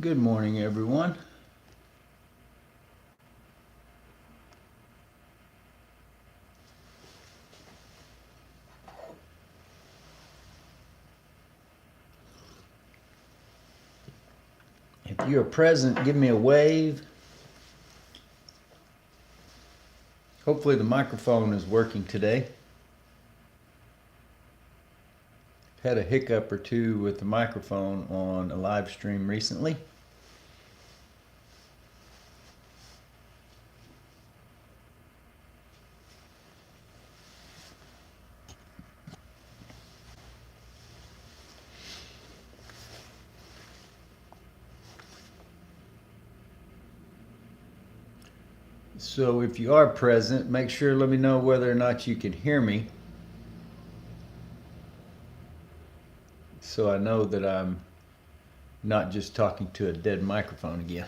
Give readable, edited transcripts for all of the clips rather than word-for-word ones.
Good morning, everyone. If you're present, give me a wave. Hopefully the microphone is working today. Had a hiccup or two with the microphone on a live stream recently. So if you are present, make sure let me know whether or not you can hear me, so I know that I'm not just talking to a dead microphone again.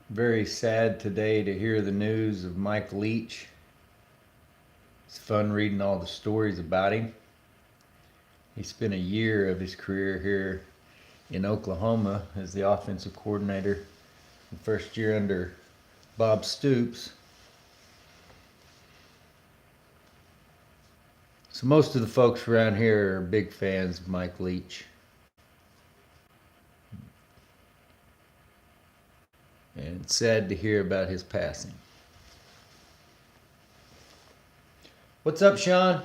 Very sad today to hear the news of Mike Leach. It's fun reading all the stories about him. He spent a year of his career here in Oklahoma as the offensive coordinator, the first year under Bob Stoops. So most of the folks around here are big fans of Mike Leach. And it's sad to hear about his passing. What's up, Sean?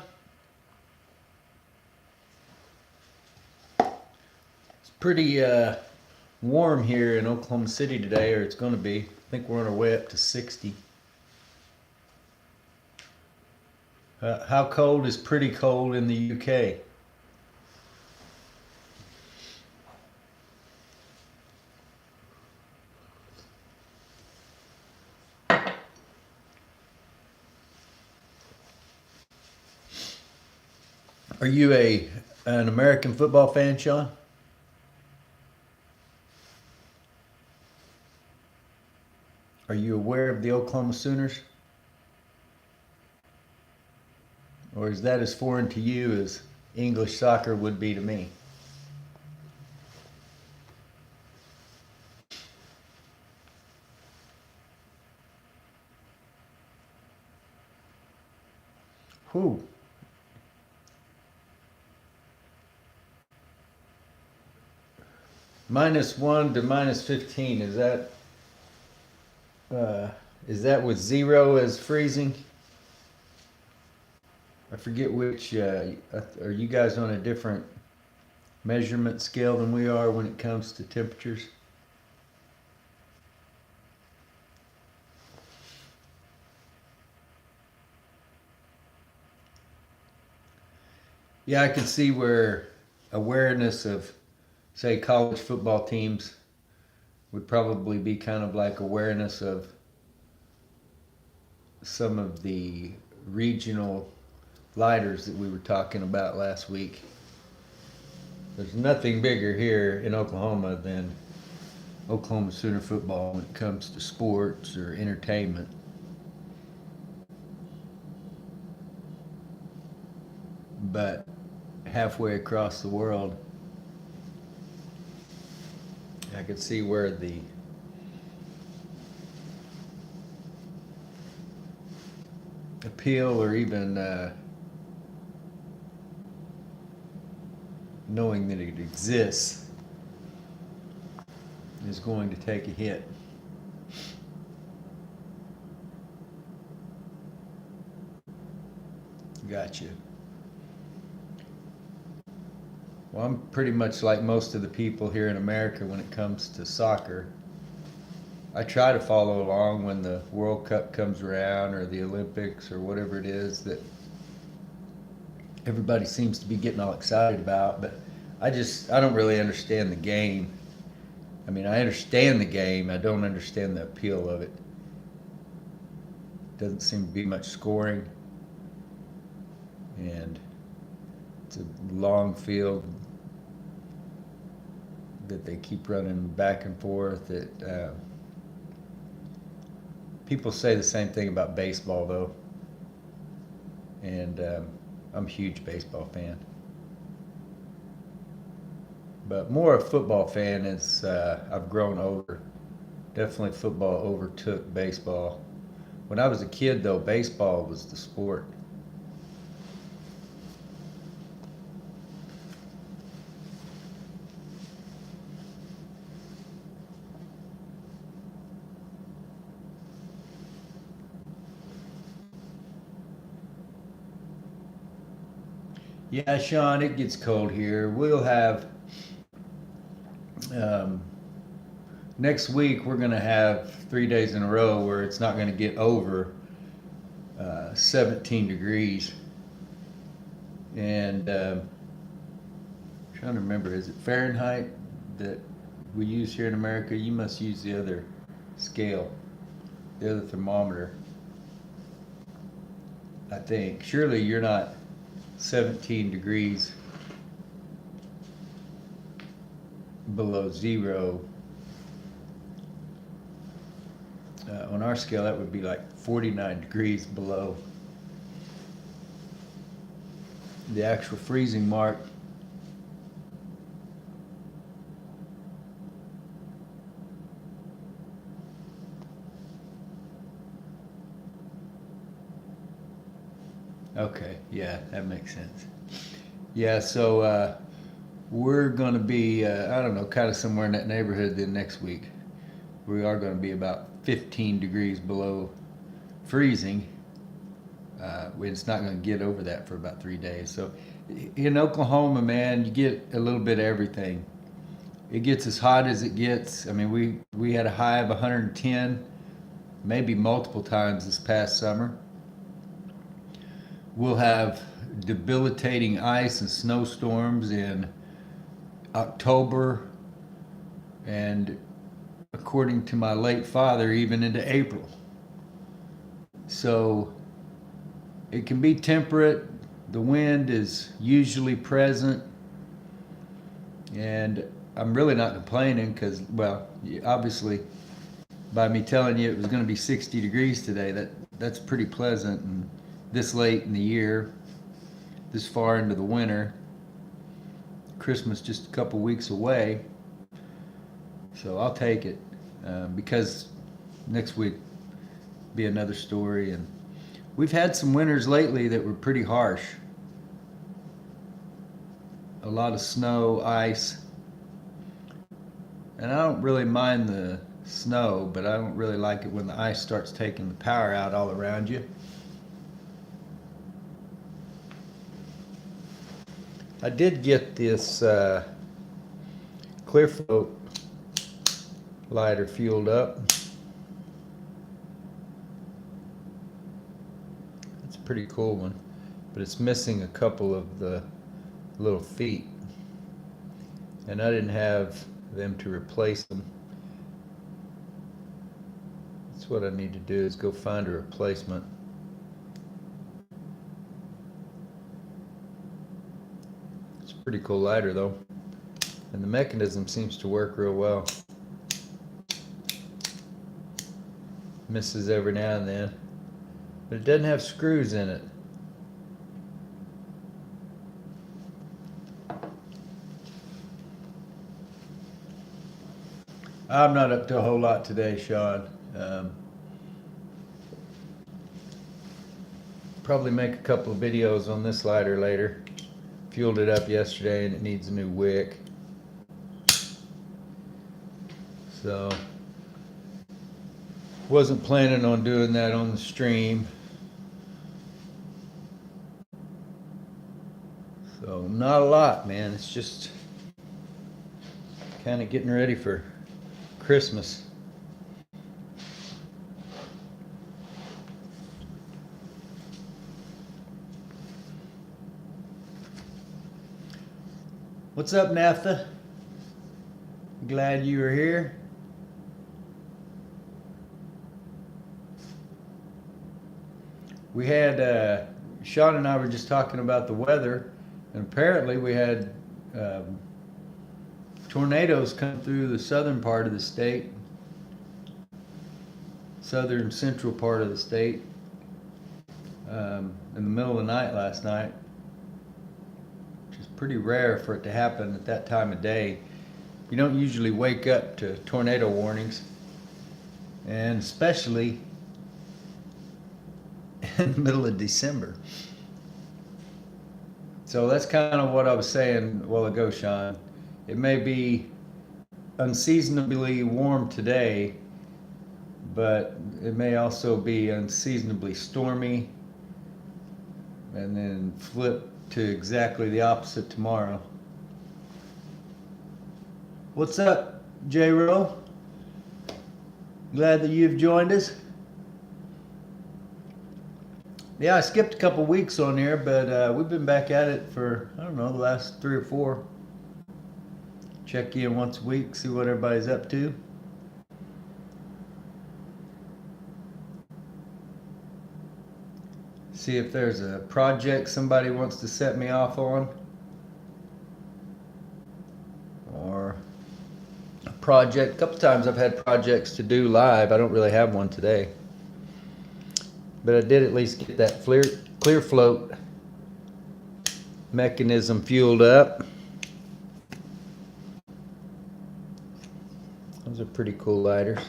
It's pretty warm here in Oklahoma City today, or it's going to be. I think we're on our way up to 60. How cold is pretty cold in the UK? Are you an American football fan, Sean? Are you aware of the Oklahoma Sooners? Or is that as foreign to you as English soccer would be to me? Whew. -1 to -15. Is that with 0 as freezing? I forget which. Are you guys on a different measurement scale than we are when it comes to temperatures? Yeah, I can see where awareness of, say, college football teams would probably be kind of like awareness of some of the regional lighters that we were talking about last week. There's nothing bigger here in Oklahoma than Oklahoma Sooner football when it comes to sports or entertainment. But halfway across the world, I could see where the appeal or even knowing that it exists is going to take a hit. Gotcha. Well, I'm pretty much like most of the people here in America when it comes to soccer. I try to follow along when the World Cup comes around or the Olympics or whatever it is that everybody seems to be getting all excited about, but I don't really understand the game. I mean, I understand the game. I don't understand the appeal of it. Doesn't seem to be much scoring, and it's a long field that they keep running back and forth. People say the same thing about baseball, though, and I'm a huge baseball fan. But more a football fan as I've grown older. Definitely football overtook baseball. When I was a kid, though, baseball was the sport. Yeah, Sean, it gets cold here. We'll have um, next week. We're going to have 3 days in a row where it's not going to get over 17 degrees. And trying to remember, is it Fahrenheit that we use here in America? You must use the other scale, the other thermometer. I think. Surely you're not 17 degrees below zero. On our scale, that would be like 49 degrees below the actual freezing mark. Okay, yeah, that makes sense. Yeah, so we're going to be, I don't know, kind of somewhere in that neighborhood then next week. We are going to be about 15 degrees below freezing. It's not going to get over that for about 3 days. So in Oklahoma, man, you get a little bit of everything. It gets as hot as it gets. I mean, we had a high of 110, maybe multiple times this past summer. We'll have debilitating ice and snowstorms in October, and according to my late father, even into April. So it can be temperate. The wind is usually present, and I'm really not complaining because, well, obviously, by me telling you it was going to be 60 degrees today, that's pretty pleasant. And this late in the year, this far into the winter, Christmas just a couple weeks away. So I'll take it because next week be another story. And we've had some winters lately that were pretty harsh. A lot of snow, ice. And I don't really mind the snow, but I don't really like it when the ice starts taking the power out all around you. I did get this Clearfloat lighter fueled up. It's a pretty cool one, but it's missing a couple of the little feet, and I didn't have them to replace them. That's what I need to do, is go find a replacement. It's a pretty cool lighter though, and the mechanism seems to work real well. Misses every now and then, but it doesn't have screws in it. I'm not up to a whole lot today, Sean. Probably make a couple of videos on this lighter later. Fueled it up yesterday and it needs a new wick. So, wasn't planning on doing that on the stream. So, not a lot, man. It's just kind of getting ready for Christmas. What's up, Naphtha? Glad you were here. We had, Sean and I were just talking about the weather, and apparently we had tornadoes come through the southern part of the state, southern central part of the state, in the middle of the night last night, which is pretty rare for it to happen at that time of day. You don't usually wake up to tornado warnings, and especially in the middle of December. So that's kind of what I was saying a while ago, Sean. It may be unseasonably warm today, but it may also be unseasonably stormy, and then flip to exactly the opposite tomorrow. What's up, J-Ro? Glad that you've joined us. Yeah, I skipped a couple weeks on here, but we've been back at it for, I don't know, the last 3 or 4. Check in once a week, see what everybody's up to. See if there's a project somebody wants to set me off on. Or a project. A couple times I've had projects to do live. I don't really have one today. But I did at least get that clear float mechanism fueled up. Those are pretty cool lighters.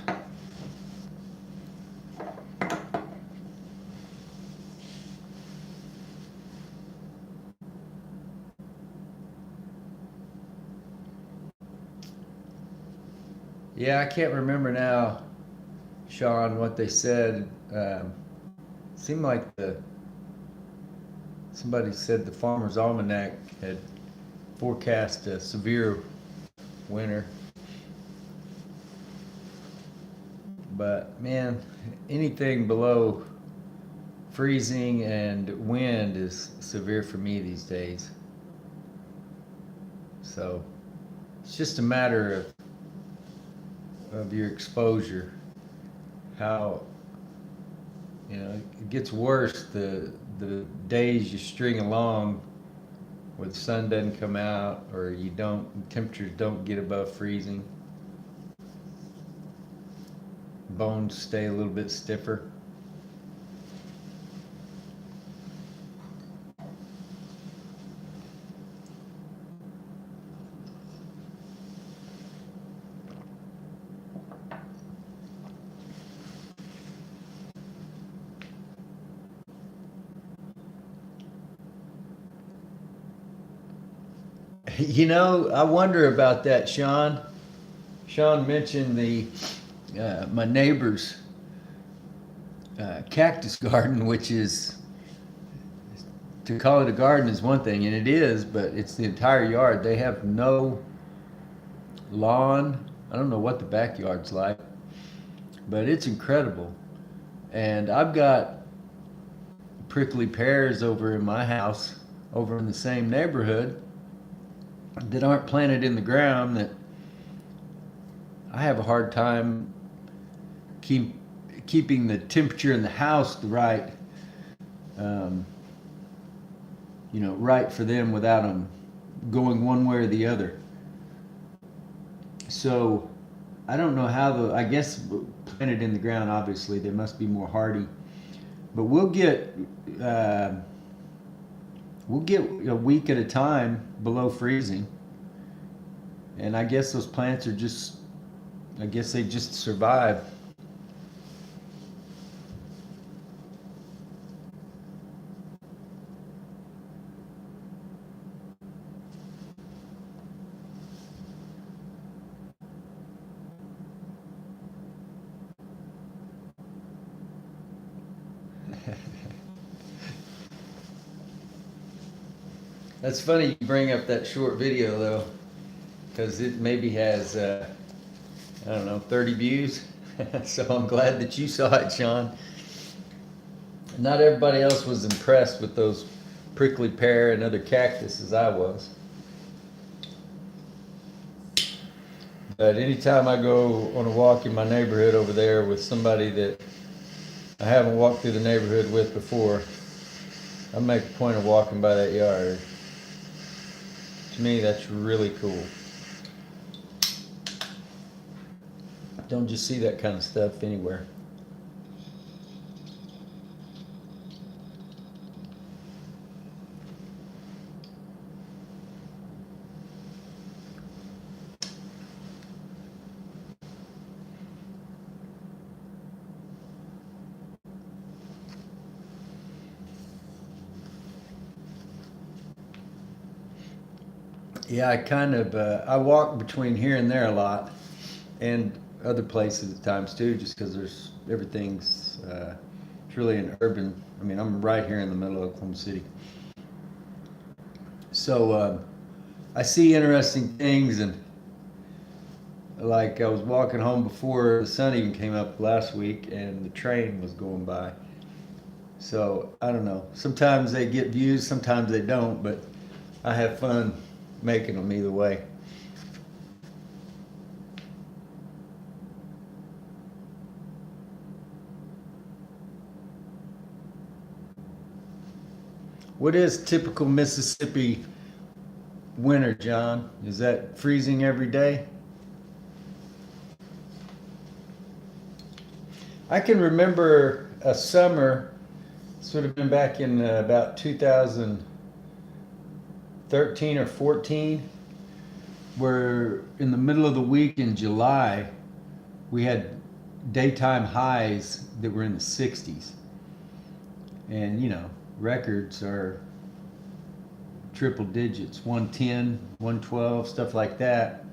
Yeah, I can't remember now, Sean, what they said. Seemed like somebody said the Farmer's Almanac had forecast a severe winter. But man, anything below freezing and wind is severe for me these days. So it's just a matter of your exposure. How, you know, it gets worse the days you string along where the sun doesn't come out, or temperatures don't get above freezing. Bones stay a little bit stiffer. You know, I wonder about that, Sean. Sean mentioned my neighbor's cactus garden, which is, to call it a garden is one thing, and it is, but it's the entire yard. They have no lawn. I don't know what the backyard's like, but it's incredible. And I've got prickly pears over in my house, over in the same neighborhood, that aren't planted in the ground, that I have a hard time keeping the temperature in the house the right, right for them without them going one way or the other. So I don't know how I guess planted in the ground, obviously they must be more hardy, but we'll get a week at a time below freezing, and I guess those plants are they just survive. That's funny you bring up that short video though, because it maybe has, I don't know, 30 views. So I'm glad that you saw it, Sean. Not everybody else was impressed with those prickly pear and other cactus as I was. But anytime I go on a walk in my neighborhood over there with somebody that I haven't walked through the neighborhood with before, I make a point of walking by that yard. To me, that's really cool. Don't just see that kind of stuff anywhere. Yeah, I walk between here and there a lot, and other places at times too, just because it's really an urban. I mean, I'm right here in the middle of Oklahoma City, so I see interesting things, and like I was walking home before the sun even came up last week, and the train was going by. So I don't know. Sometimes they get views, sometimes they don't, but I have fun making them either way. What is typical Mississippi winter, John? Is that freezing every day? I can remember a summer, this would have been back in about 2013 or 14, where in the middle of the week in July, we had daytime highs that were in the 60s. And, records are triple digits, 110, 112, stuff like that.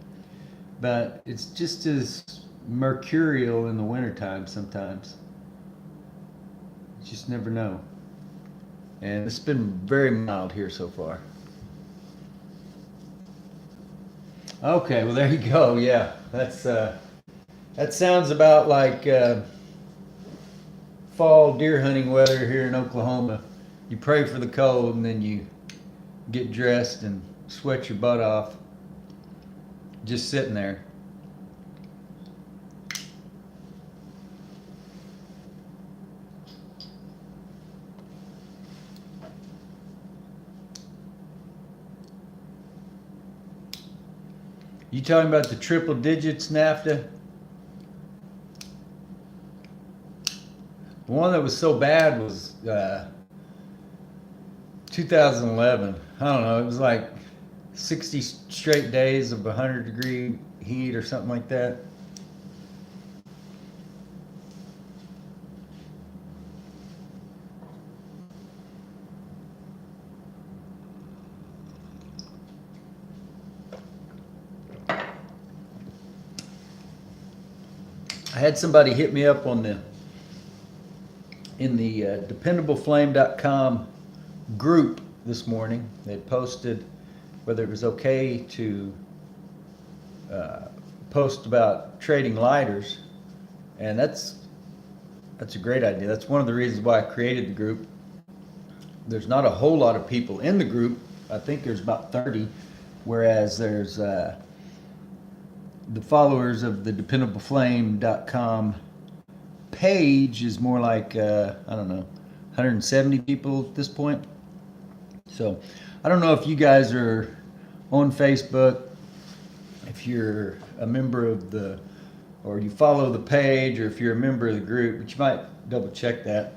But it's just as mercurial in the wintertime sometimes. You just never know. And it's been very mild here so far. Okay, well there you go. Yeah, that sounds about like fall deer hunting weather here in Oklahoma. You pray for the cold and then you get dressed and sweat your butt off just sitting there. You talking about the triple digits, NAFTA? The one that was so bad was 2011. I don't know. It was like 60 straight days of 100-degree heat or something like that. I had somebody hit me up in the dependableflame.com group this morning. They posted whether it was okay to post about trading lighters, and that's a great idea. That's one of the reasons why I created the group. There's not a whole lot of people in the group. I think there's about 30, whereas there's the followers of the dependableflame.com page is more like, I don't know, 170 people at this point. So I don't know if you guys are on Facebook, if you're a member of or you follow the page, or if you're a member of the group, but you might double check that.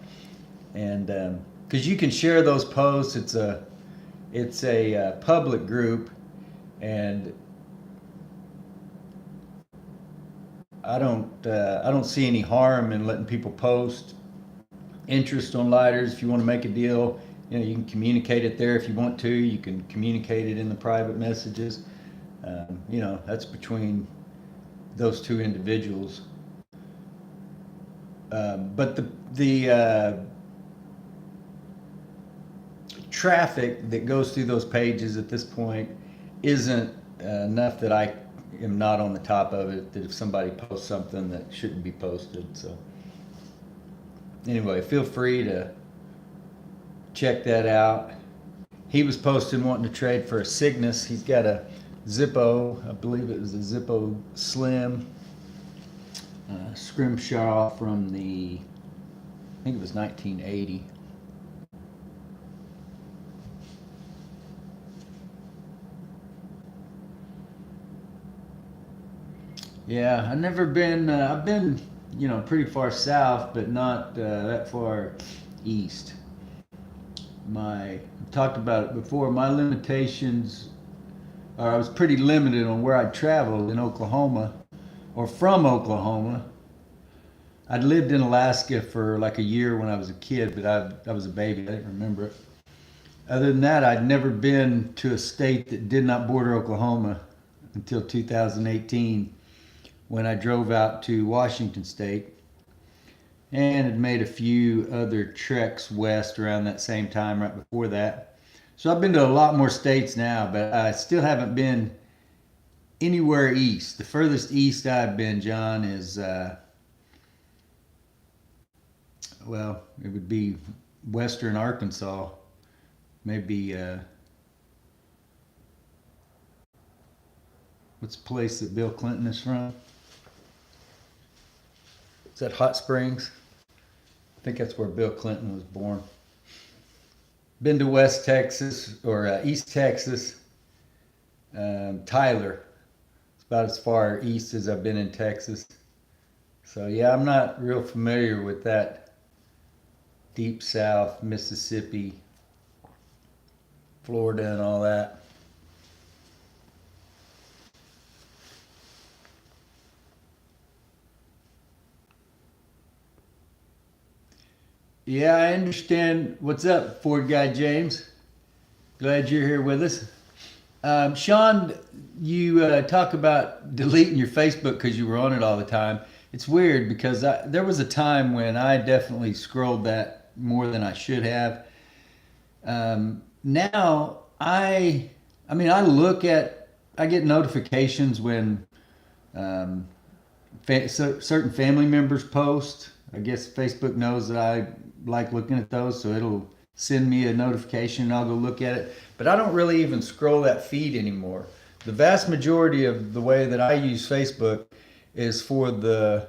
And because you can share those posts, it's a public group, and I don't see any harm in letting people post interest on lighters. If you want to make a deal, you can communicate it there if you want to. You can communicate it in the private messages. That's between those two individuals. But the traffic that goes through those pages at this point isn't enough that I am not on the top of it, that if somebody posts something that shouldn't be posted. So anyway, feel free to check that out. He was posting wanting to trade for a Cygnus. He's got a Zippo. I believe it was a Zippo Slim scrimshaw from I think it was 1980. Yeah, I've never been. I've been, pretty far south, but not that far east. I've talked about it before. My limitations are I was pretty limited on where I traveled in Oklahoma or from Oklahoma. I'd lived in Alaska for like a year when I was a kid, but I was a baby. I didn't remember it. Other than that, I'd never been to a state that did not border Oklahoma until 2018 when I drove out to Washington State and had made a few other treks west around that same time right before that. So I've been to a lot more states now, but I still haven't been anywhere east. The furthest east I've been, John, is, well, it would be western Arkansas. Maybe, what's the place that Bill Clinton is from? Is that Hot Springs? I think that's where Bill Clinton was born. Been to West Texas or East Texas. Tyler. It's about as far east as I've been in Texas. So yeah, I'm not real familiar with that deep south, Mississippi, Florida, and all that. Yeah, I understand. What's up, Ford Guy James? Glad you're here with us. Sean, you talk about deleting your Facebook because you were on it all the time. It's weird because there was a time when I definitely scrolled that more than I should have. Now I get notifications when um, certain family members post. I guess Facebook knows that I like looking at those, so it'll send me a notification and I'll go look at it. But I don't really even scroll that feed anymore. The vast majority of the way that I use Facebook is for the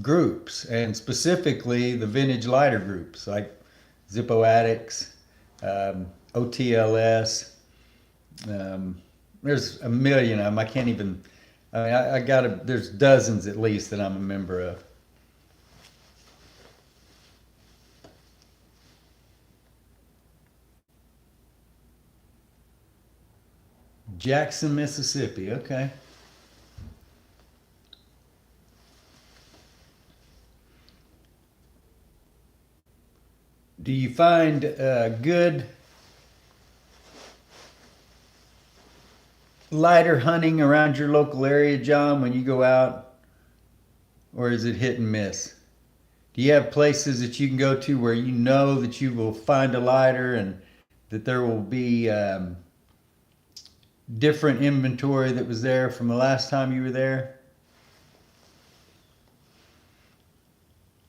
groups, and specifically the vintage lighter groups like Zippo Addicts, OTLS. There's a million of them. I can't even. I mean, I gotta. There's dozens at least that I'm a member of. Jackson, Mississippi. Okay. Do you find good lighter hunting around your local area, John, when you go out, or is it hit and miss? Do you have places that you can go to where you know that you will find a lighter and that there will be different inventory that was there from the last time you were there?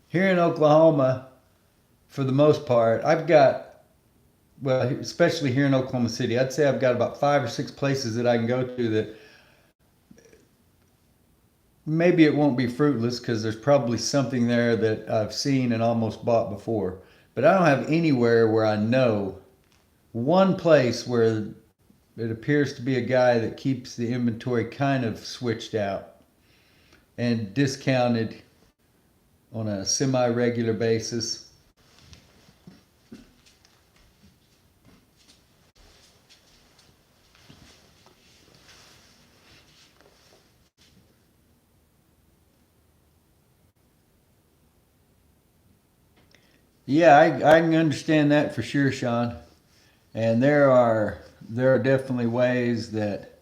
Here in Oklahoma, for the most part, I've got, well, especially here in Oklahoma City, I'd say I've got about 5 or 6 places that I can go to that maybe it won't be fruitless because there's probably something there that I've seen and almost bought before. But I don't have anywhere where I know one place where it appears to be a guy that keeps the inventory kind of switched out and discounted on a semi-regular basis. Yeah, I can understand that for sure, Sean. And there are definitely ways that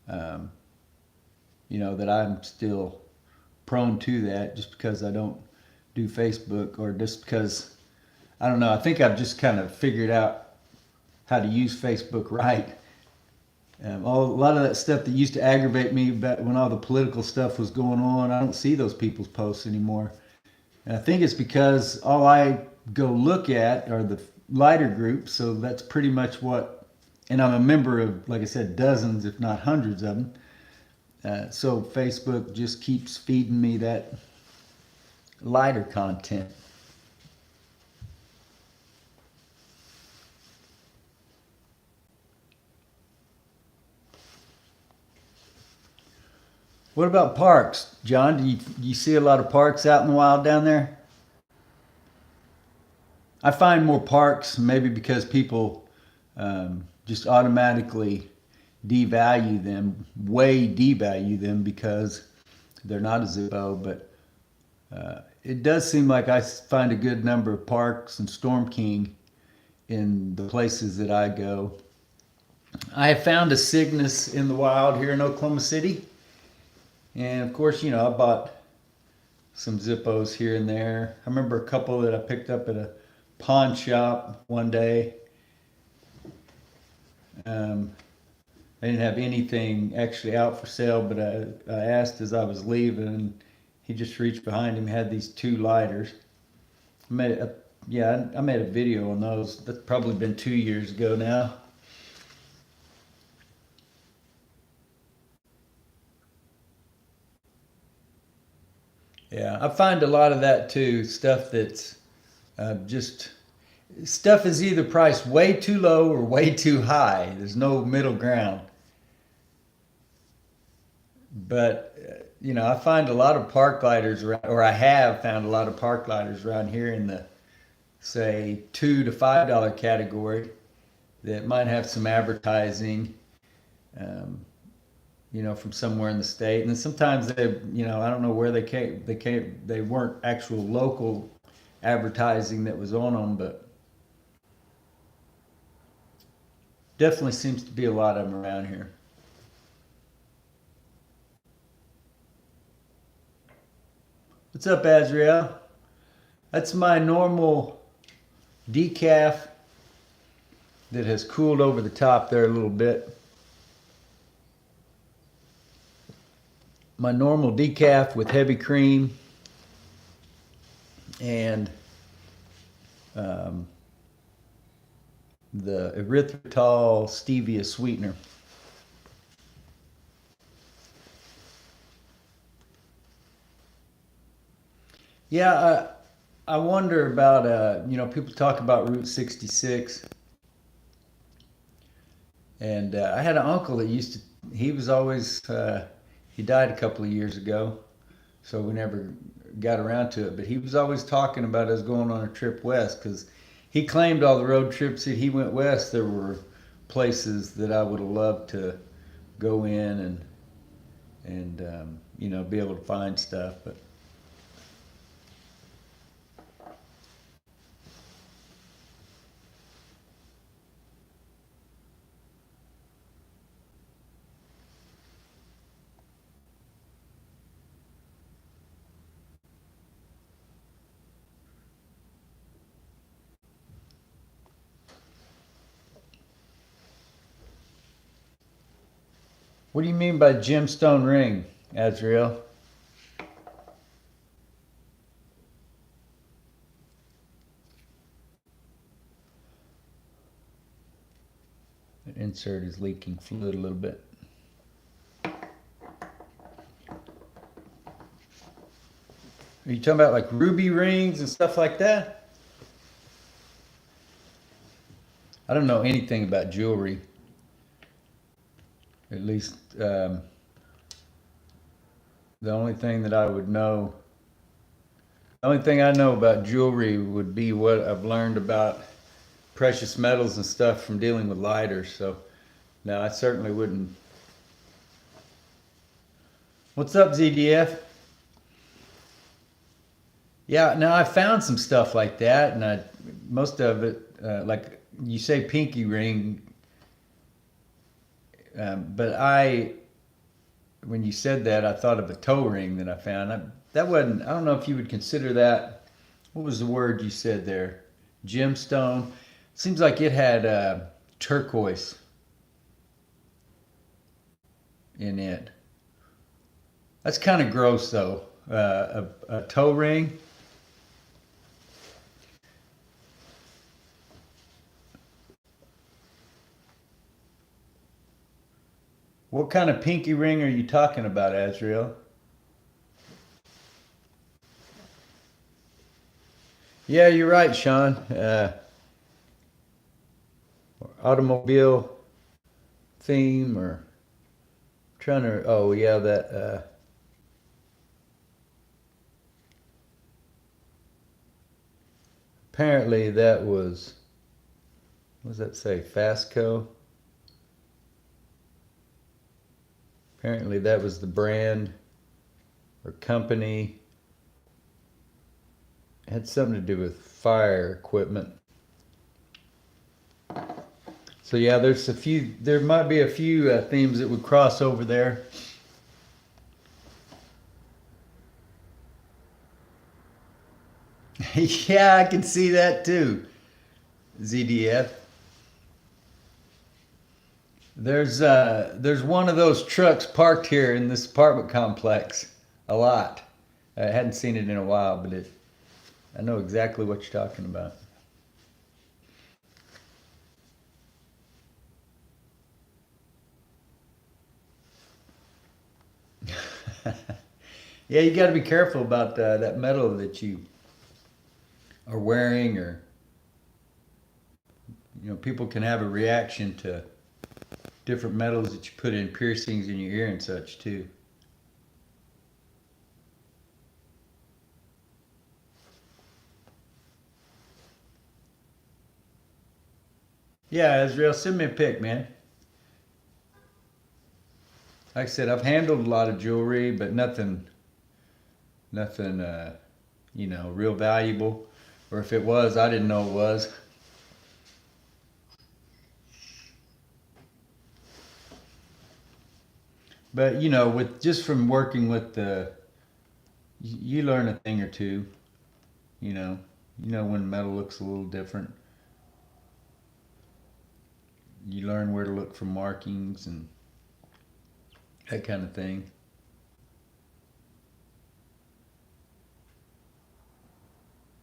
um, that I'm still prone to that just because I don't do Facebook, or just because I don't know. I think I've just kind of figured out how to use Facebook right. A lot of that stuff that used to aggravate me back when all the political stuff was going on, I don't see those people's posts anymore. And I think it's because all I go look at are the lighter groups, so that's pretty much what and I'm a member of, like I said, dozens, if not hundreds of them. So Facebook just keeps feeding me that lighter content. What about parks, John? Do you see a lot of parks out in the wild down there? I find more parks, maybe because people just automatically devalue them, way devalue them because they're not a Zippo. But it does seem like I find a good number of parks and Storm King in the places that I go. I have found a Cygnus in the wild here in Oklahoma City. And of course, I bought some Zippos here and there. I remember a couple that I picked up at a pawn shop one day. I didn't have anything actually out for sale, but I asked as I was leaving, and he just reached behind him, had these two lighters. I made a video on those. That's probably been 2 years ago now. Yeah, I find a lot of that too. Stuff that's just stuff is either priced way too low or way too high. There's no middle ground. But I find a lot of park lighters around, or I have found a lot of park lighters around here in the say $2 to $5 category that might have some advertising. Um, from somewhere in the state. And then sometimes I don't know where they weren't actual local advertising that was on them, but definitely seems to be a lot of them around here. What's up, Azrael? That's my normal decaf that has cooled over the top there a little bit. My normal decaf with heavy cream and the erythritol stevia sweetener. Yeah, I wonder about, people talk about Route 66. And I had an uncle that he was always, he died a couple of years ago, so we never got around to it. But he was always talking about us going on a trip west because he claimed all the road trips that he went west, there were places that I would have loved to go in and be able to find stuff. But what do you mean by gemstone ring, Azrael? The insert is leaking fluid a little bit. Are you talking about like ruby rings and stuff like that? I don't know anything about jewelry. At least the only thing that I would know, the only thing I know about jewelry would be what I've learned about precious metals and stuff from dealing with lighters. So, no, I certainly wouldn't. What's up, ZDF? Yeah, now I found some stuff like that, and most of it, like you say, pinky ring. But when you said that, I thought of a toe ring that I found. That wasn't. I don't know if you would consider that. What was the word you said there? Gemstone. Seems like it had turquoise in it. That's kind of gross, though. A toe ring. What kind of pinky ring are you talking about, Azrael? Yeah, you're right, Sean. Automobile theme or trying to. Oh yeah, that. Apparently that was. What does that say? Fasco. Apparently that was the brand or company. It had something to do with fire equipment. So yeah, there's a few. There might be a few themes that would cross over there. Yeah, I can see that too. ZDF. There's one of those trucks parked here in this apartment complex. A lot. I hadn't seen it in a while, but I know exactly what you're talking about. Yeah, you got to be careful about that metal that you are wearing, or people can have a reaction to different metals that you put in piercings in your ear and such too. Yeah, Israel, send me a pic, man. Like I said, I've handled a lot of jewelry, but nothing, real valuable. Or if it was, I didn't know it was. But with just from working with you learn a thing or two. You know, when metal looks a little different. You learn where to look for markings and that kind of thing.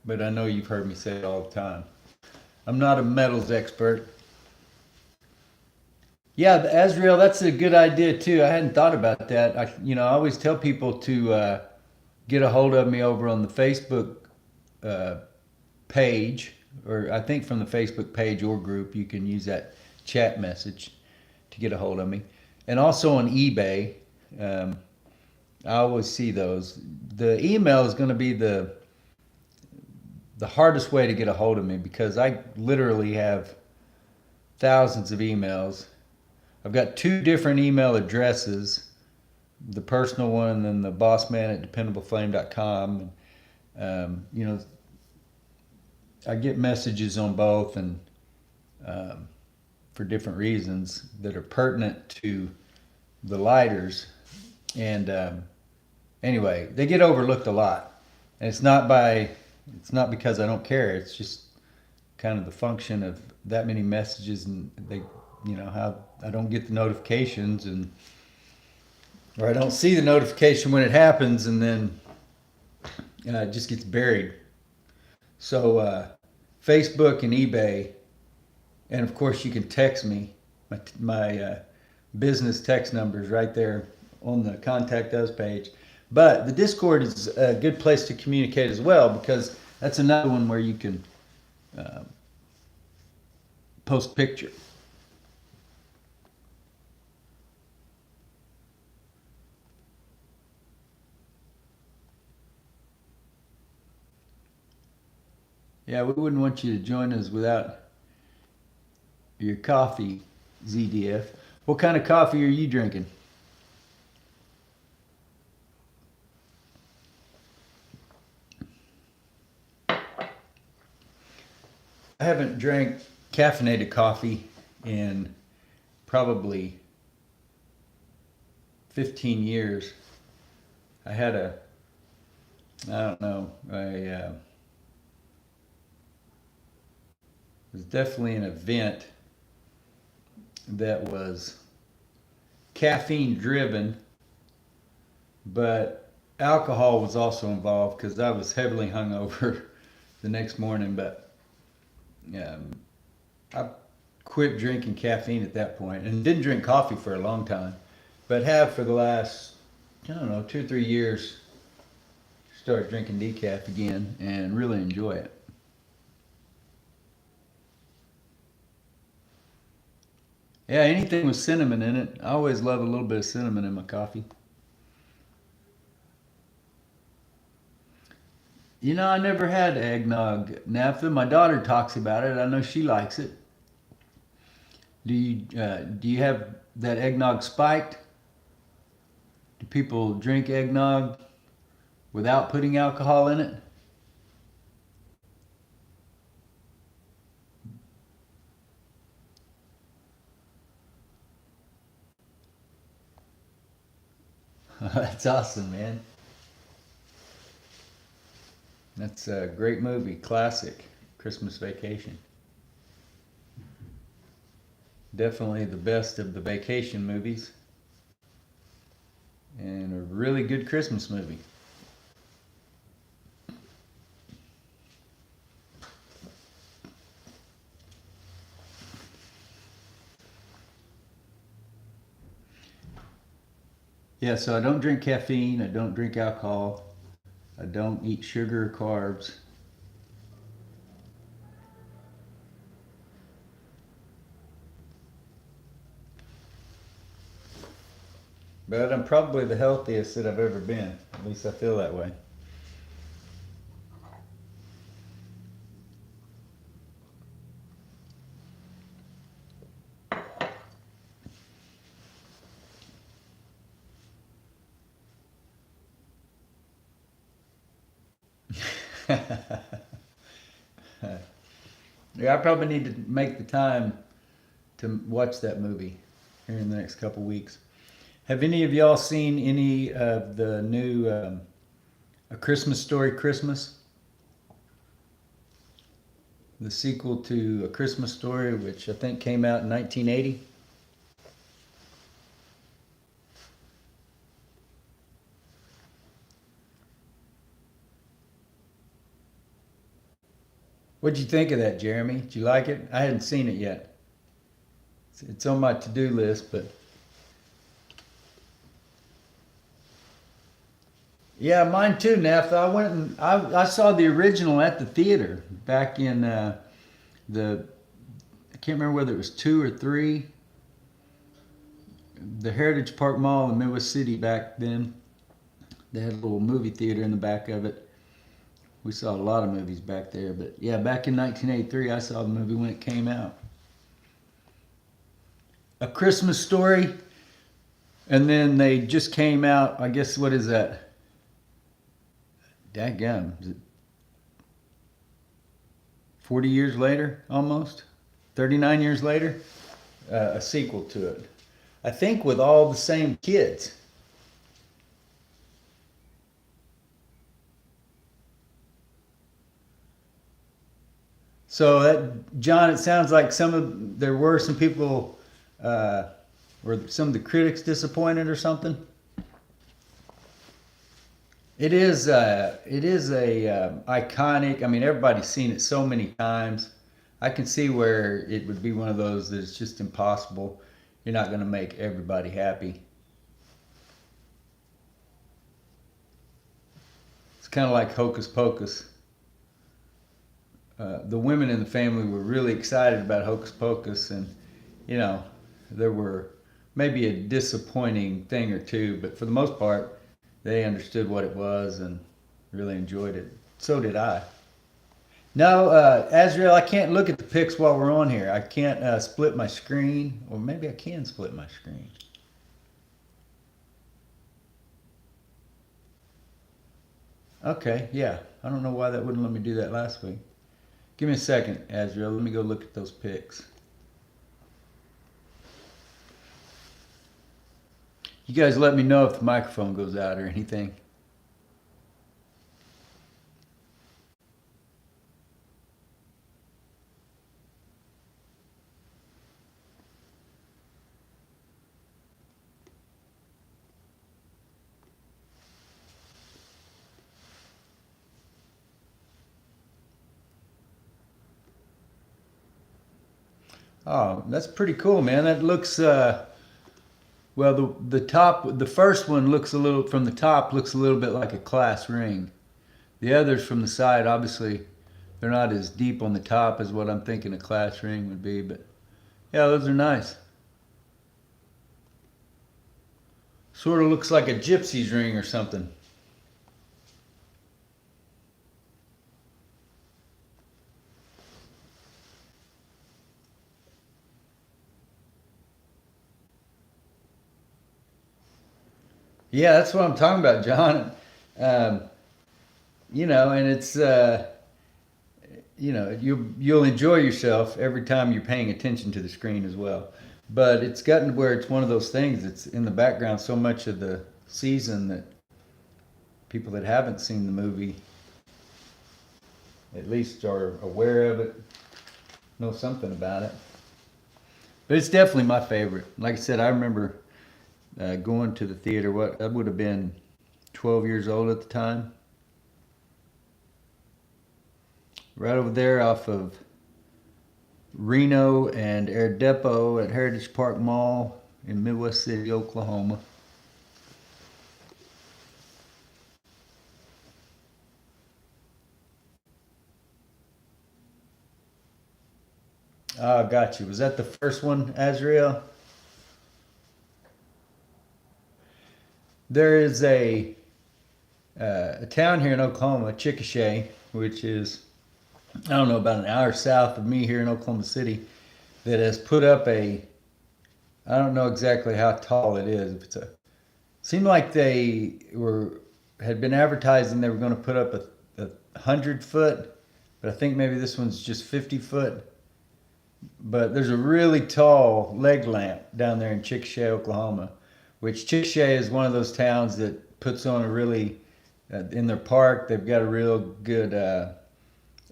But I know you've heard me say it all the time. I'm not a metals expert. Yeah, the Azrael, that's a good idea too. I hadn't thought about that. I always tell people to get a hold of me over on the Facebook uh, page, or I think from the Facebook page or group, you can use that chat message to get a hold of me, and also on eBay. Um, I always see those. The email is going to be the hardest way to get a hold of me because I literally have thousands of emails. I've got two different email addresses, the personal one and then the bossman at dependableflame.com. I get messages on both, and um, for different reasons that are pertinent to the lighters. And anyway, they get overlooked a lot, and it's not because I don't care. It's just kind of the function of that many messages, and how I don't get the notifications, or I don't see the notification when it happens, and then it just gets buried. So Facebook and eBay, and of course you can text me. My business text number is right there on the contact us page. But the Discord is a good place to communicate as well, because that's another one where you can uh, post picture. Yeah, we wouldn't want you to join us without your coffee, ZDF. What kind of coffee are you drinking? I haven't drank caffeinated coffee in probably 15 years. I had I don't know, it was definitely an event that was caffeine driven, but alcohol was also involved because I was heavily hungover the next morning. But I quit drinking caffeine at that point and didn't drink coffee for a long time. but have for the last, I don't know, 2 or 3 years, started drinking decaf again and really enjoy it. Yeah, anything with cinnamon in it. I always love a little bit of cinnamon in my coffee. You know, I never had eggnog, naphtha. My daughter talks about it. I know she likes it. Do you have that eggnog spiked? Do people drink eggnog without putting alcohol in it? That's awesome, man. That's a great movie, classic, Christmas Vacation. Definitely the best of the vacation movies, and a really good Christmas movie. Yeah, so I don't drink caffeine, I don't drink alcohol, I don't eat sugar or carbs. But I'm probably the healthiest that I've ever been. At least I feel that way. Yeah, I probably need to make the time to watch that movie here in the next couple weeks. Have any of y'all seen any of the new A Christmas Story Christmas? The sequel to A Christmas Story, which I think came out in 1980. What'd you think of that, Jeremy? Did you like it? I hadn't seen it yet. It's on my to-do list, but yeah, mine too, Naphtha. I went and I saw the original at the theater back in the I can't remember whether it was two or three, the Heritage Park Mall in Midwest City back then. They had a little movie theater in the back of it. We saw a lot of movies back there, but yeah, back in 1983, I saw the movie when it came out. A Christmas Story, and then they just came out. I guess what is that? Dadgum, is it 40 years later, almost 39 years later? A sequel to it. I think with all the same kids. So that, John, it sounds like there were some people, uh, were some of the critics disappointed or something? It is a iconic. I mean, everybody's seen it so many times. I can see where it would be one of those that it's just impossible. You're not going to make everybody happy. It's kind of like Hocus Pocus. The women in the family were really excited about Hocus Pocus, and you know, there were maybe a disappointing thing or two, but for the most part, they understood what it was and really enjoyed it. So did I. No, Azrael, I can't look at the pics while we're on here. I can't split my screen, or maybe I can split my screen. Okay, yeah. I don't know why that wouldn't let me do that last week. Give me a second, Azrael. Let me go look at those pics. You guys let me know if the microphone goes out or anything. Oh, that's pretty cool, man. That looks Well, the first one looks a little from the top looks a little bit like a class ring. The others from the side, obviously, they're not as deep on the top as what I'm thinking a class ring would be, but yeah, those are nice. Sort of looks like a gypsy's ring or something. Yeah, that's what I'm talking about, John. Um, and it's you'll enjoy yourself every time you're paying attention to the screen as well. But it's gotten to where it's one of those things that's in the background so much of the season that people that haven't seen the movie at least are aware of it, know something about it. But it's definitely my favorite. Like I said, I remember going to the theater. What I would have been 12 years old at the time. Right over there off of Reno and Air Depot at Heritage Park Mall in Midwest City, Oklahoma. Oh, got you. Was that the first one, Azrael? There is a town here in Oklahoma, Chickasha, which is, I don't know, about an hour south of me here in Oklahoma City, that has put up I don't know exactly how tall it is. If it's seemed like they had been advertising they were going to put up a 100 foot, but I think maybe this one's just 50 foot. But there's a really tall leg lamp down there in Chickasha, Oklahoma, which Chickasha is one of those towns that puts on a really, in their park, they've got a real good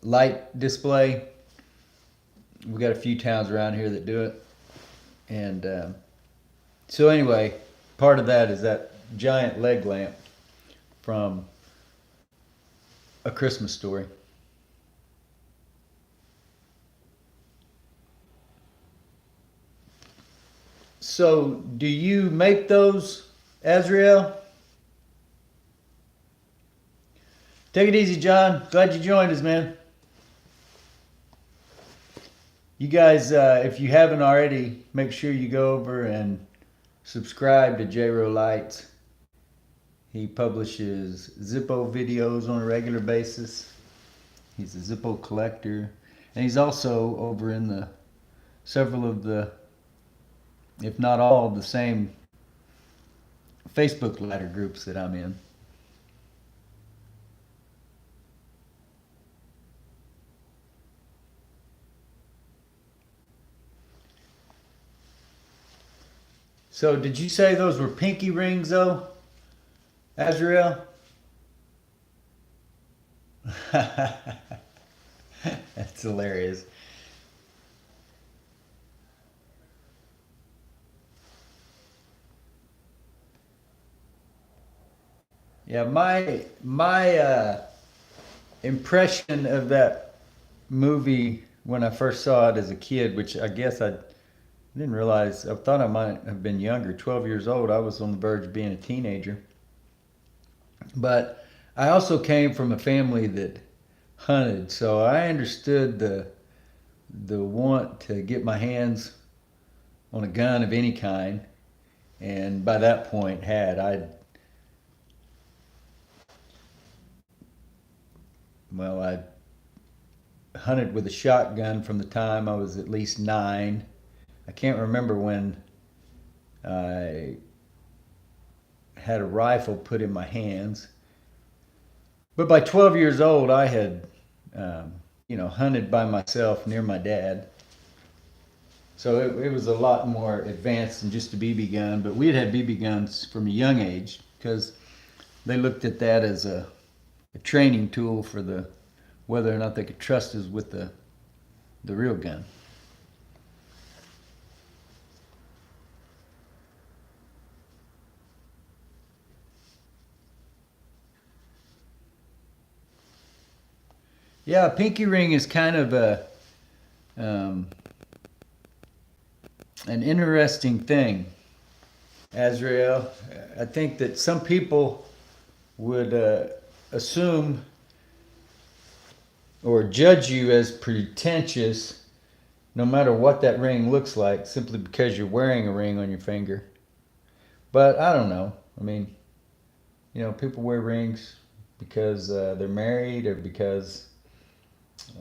light display. We've got a few towns around here that do it. And so, anyway, part of that is that giant leg lamp from A Christmas Story. So, do you make those, Azrael? Take it easy, John. Glad you joined us, man. You guys, if you haven't already, make sure you go over and subscribe to J-Ro Lights. He publishes Zippo videos on a regular basis. He's a Zippo collector. And he's also over in several of the, if not all, of the same Facebook ladder groups that I'm in. So, did you say those were pinky rings, though, Azrael? That's hilarious. Yeah, my impression of that movie when I first saw it as a kid, which I guess I didn't realize, I thought I might have been younger, 12 years old. I was on the verge of being a teenager. But I also came from a family that hunted, so I understood the want to get my hands on a gun of any kind, and by that point had I hunted with a shotgun from the time I was at least 9. I can't remember when I had a rifle put in my hands, but by 12 years old, I had, hunted by myself near my dad. So it was a lot more advanced than just a BB gun, but we had BB guns from a young age because they looked at that as a training tool for whether or not they could trust us with the real gun. Yeah, a pinky ring is kind of um, an interesting thing. Azrael. I think that some people would assume or judge you as pretentious no matter what that ring looks like simply because you're wearing a ring on your finger. But I don't know. I mean, people wear rings because they're married or because, I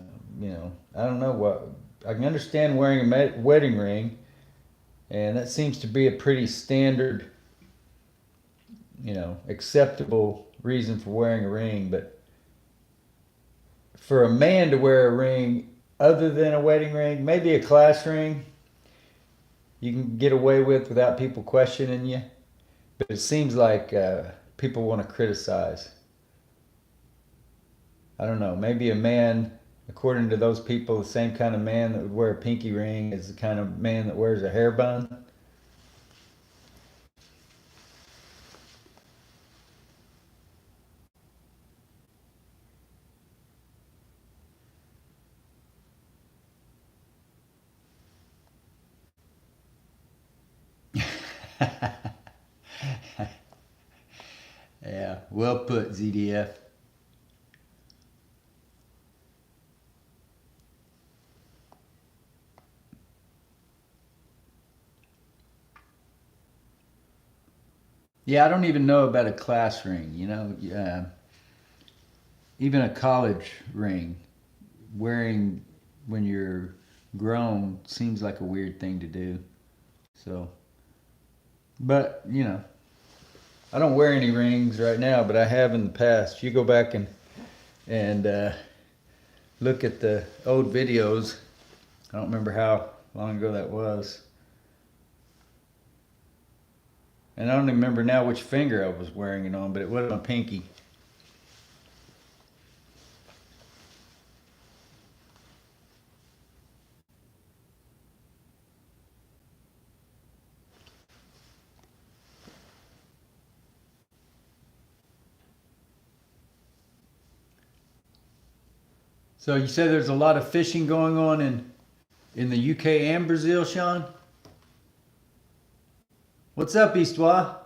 don't know what. I can understand wearing a wedding ring, and that seems to be a pretty standard, acceptable reason for wearing a ring. But for a man to wear a ring other than a wedding ring, maybe a class ring, you can get away with without people questioning you. But it seems like people want to criticize. I don't know. Maybe a man, according to those people, the same kind of man that would wear a pinky ring is the kind of man that wears a hair bun. Yeah, well put, ZDF. Yeah, I don't even know about a class ring, even a college ring. Wearing when you're grown seems like a weird thing to do. So, but, I don't wear any rings right now, but I have in the past. If you go back and look at the old videos, I don't remember how long ago that was. And I don't even remember now which finger I was wearing it on, but it wasn't my pinky. So you said there's a lot of fishing going on in the UK and Brazil, Sean? What's up, Histoire?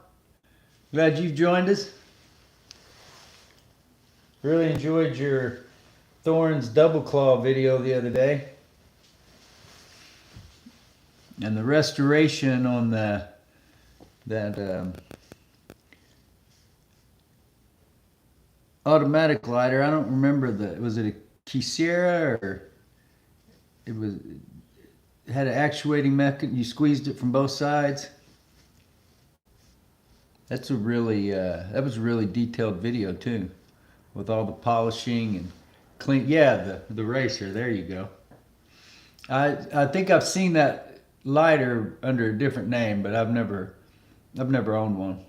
Glad you've joined us. Really enjoyed your Thorns double claw video the other day. And the restoration on that automatic lighter. I don't remember was it a Kyocera or it had an actuating mechanism. You squeezed it from both sides. That was a really detailed video too, with all the polishing and clean. Yeah, the racer. There you go. I think I've seen that lighter under a different name, but I've never owned one.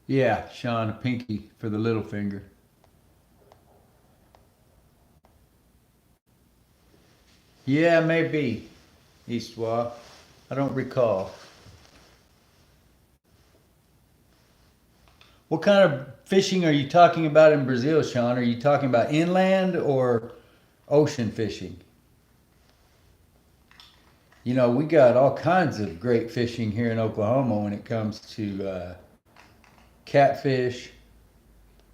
Yeah, Sean, a pinky for the little finger. Yeah, maybe, Histoire. I don't recall. What kind of fishing are you talking about in Brazil, Sean? Are you talking about inland or ocean fishing? We got all kinds of great fishing here in Oklahoma when it comes to catfish,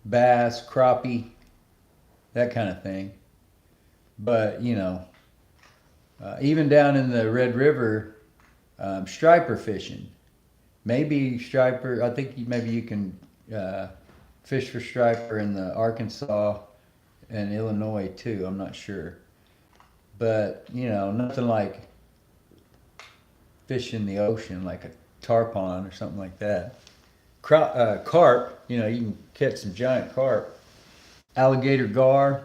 bass, crappie, that kind of thing. But, even down in the Red River, striper fishing. Maybe striper, I think maybe you can fish for striper in the Arkansas and Illinois too. I'm not sure. But, nothing like fish in the ocean like a tarpon or something like that. Carp, you can catch some giant carp. Alligator gar,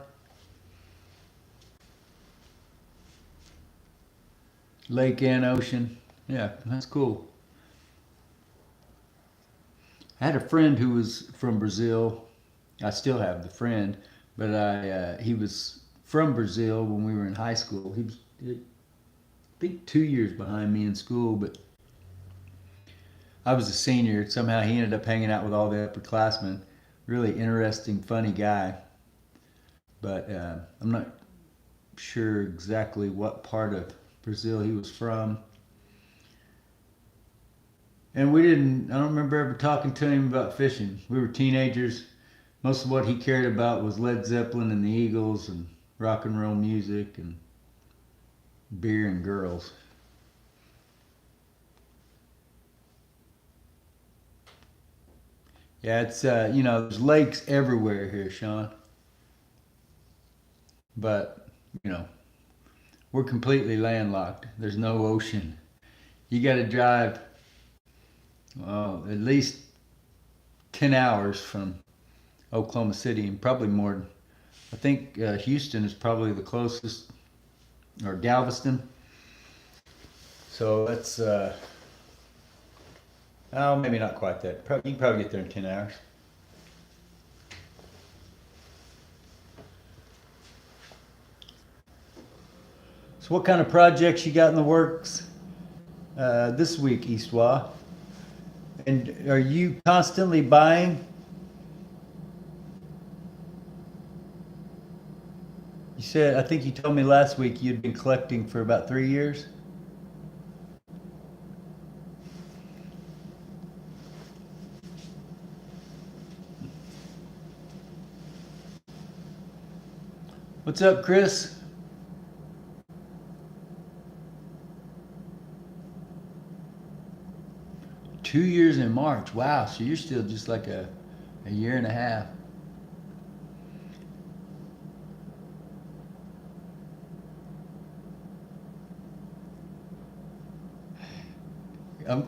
lake and ocean. Yeah, that's cool. I had a friend who was from Brazil. I still have the friend, but he was from Brazil when we were in high school. He was, I think, 2 years behind me in school, but I was a senior. Somehow he ended up hanging out with all the upperclassmen. Really interesting, funny guy. but I'm not sure exactly what part of Brazil he was from. And I don't remember ever talking to him about fishing. We were teenagers. Most of what he cared about was Led Zeppelin and the Eagles and rock and roll music and beer and girls. Yeah, it's, there's lakes everywhere here, Sean. But, you know, we're completely landlocked. There's no ocean. You got to drive, well, at least 10 hours from Oklahoma City and probably more. I think Houston is probably the closest, or Galveston. So that's, oh, maybe not quite that. You can probably get there in 10 hours. So what kind of projects you got in the works this week, Eastwa? And are you constantly buying? You said, I think you told me last week you'd been collecting for about 3 years. What's up, Chris? Two years in March. Wow. So you're still just like a year and a half.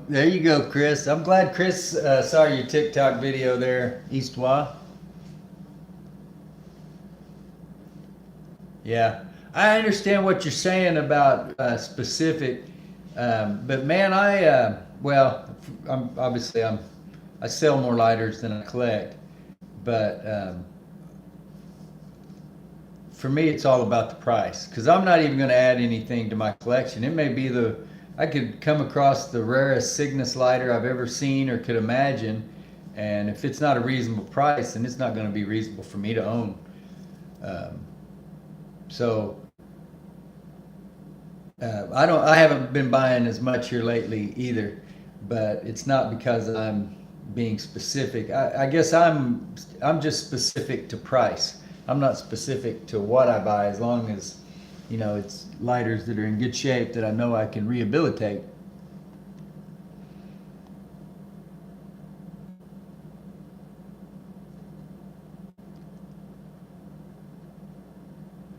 There you go, Chris. I'm glad Chris saw your TikTok video there, Eastwa. Yeah, I understand what you're saying about specific, but man, well, I sell more lighters than I collect, but for me, it's all about the price because I'm not even going to add anything to my collection. It may be I could come across the rarest Cygnus lighter I've ever seen or could imagine, and if it's not a reasonable price, then it's not going to be reasonable for me to own. Um, so I haven't been buying as much here lately either, but it's not because I'm being specific. I guess I'm just specific to price. I'm not specific to what I buy as long as it's lighters that are in good shape that I know I can rehabilitate.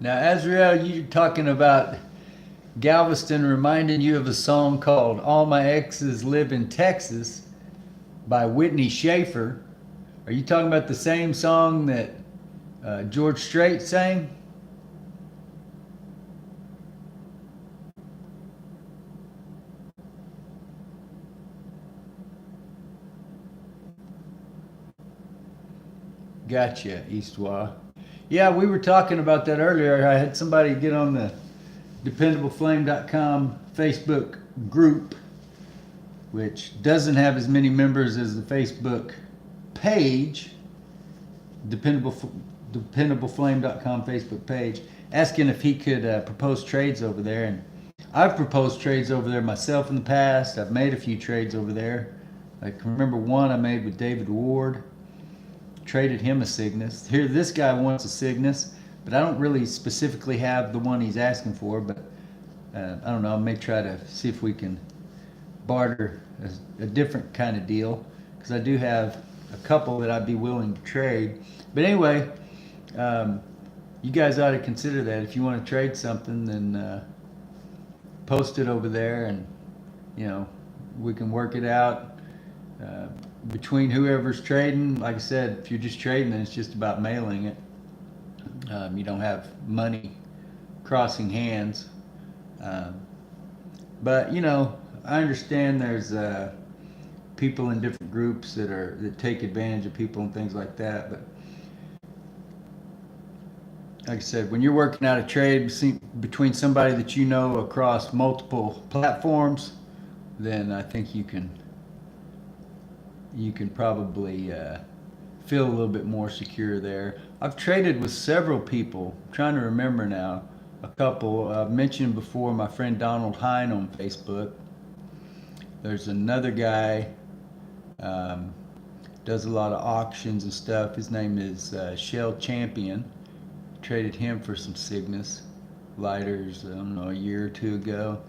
Now, Azrael, you're talking about Galveston reminding you of a song called All My Exes Live in Texas by Whitney Schaefer. Are you talking about the same song that George Strait sang? Gotcha, Eastwa. Yeah, we were talking about that earlier. I had somebody get on the DependableFlame.com Facebook group, which doesn't have as many members as the Facebook page, DependableFlame.com Facebook page, asking if he could propose trades over there. And I've proposed trades over there myself in the past. I've made a few trades over there. I can remember one I made with David Ward. Traded him a Cygnus. Here, this guy wants a Cygnus, but I don't really specifically have the one he's asking for. But I don't know. I may try to see if we can barter a different kind of deal because I do have a couple that I'd be willing to trade. But anyway, you guys ought to consider that. If you want to trade something, then post it over there, and we can work it out. Between whoever's trading. Like I said, if you're just trading, then it's just about mailing it. You don't have money crossing hands. But I understand there's people in different groups that take advantage of people and things like that. But like I said, when you're working out a trade between somebody that you know across multiple platforms, then I think you can probably feel a little bit more secure there. I've traded with several people. I'm trying to remember now. A couple. I've mentioned before my friend Donald Hine on Facebook. There's another guy, um, does a lot of auctions and stuff. His name is Shell Champion. Traded him for some Cygnus lighters, I don't know, a year or two ago.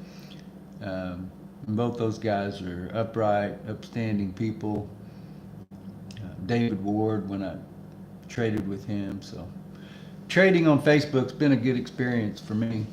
Both those guys are upright, upstanding people. David Ward, when I traded with him. So trading on Facebook's been a good experience for me.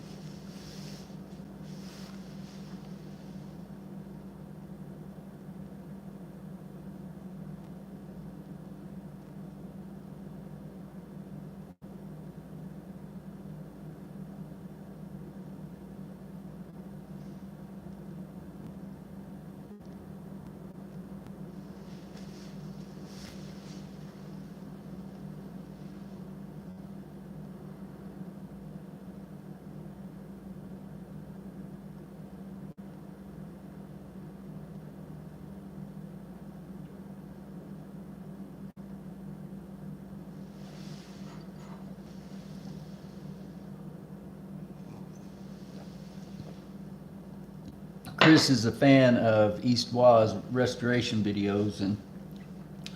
Chris is a fan of East Wa's restoration videos, and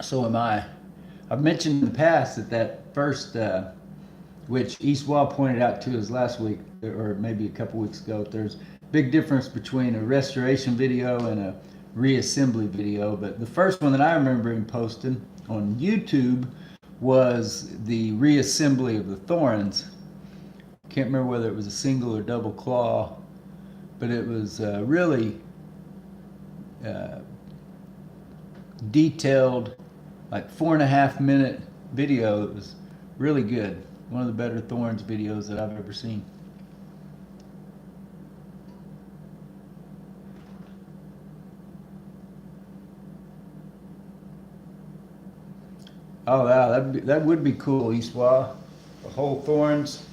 so am I. I've mentioned in the past that first, which East Wa pointed out to us last week, or maybe a couple weeks ago, there's a big difference between a restoration video and a reassembly video. But the first one that I remember him posting on YouTube was the reassembly of the Thorens. Can't remember whether it was a single or double claw, but it was really detailed, like 4.5 minute video. It was really good. One of the better Thorens videos that I've ever seen. Oh wow, that would be cool, Eastwa. The whole Thorens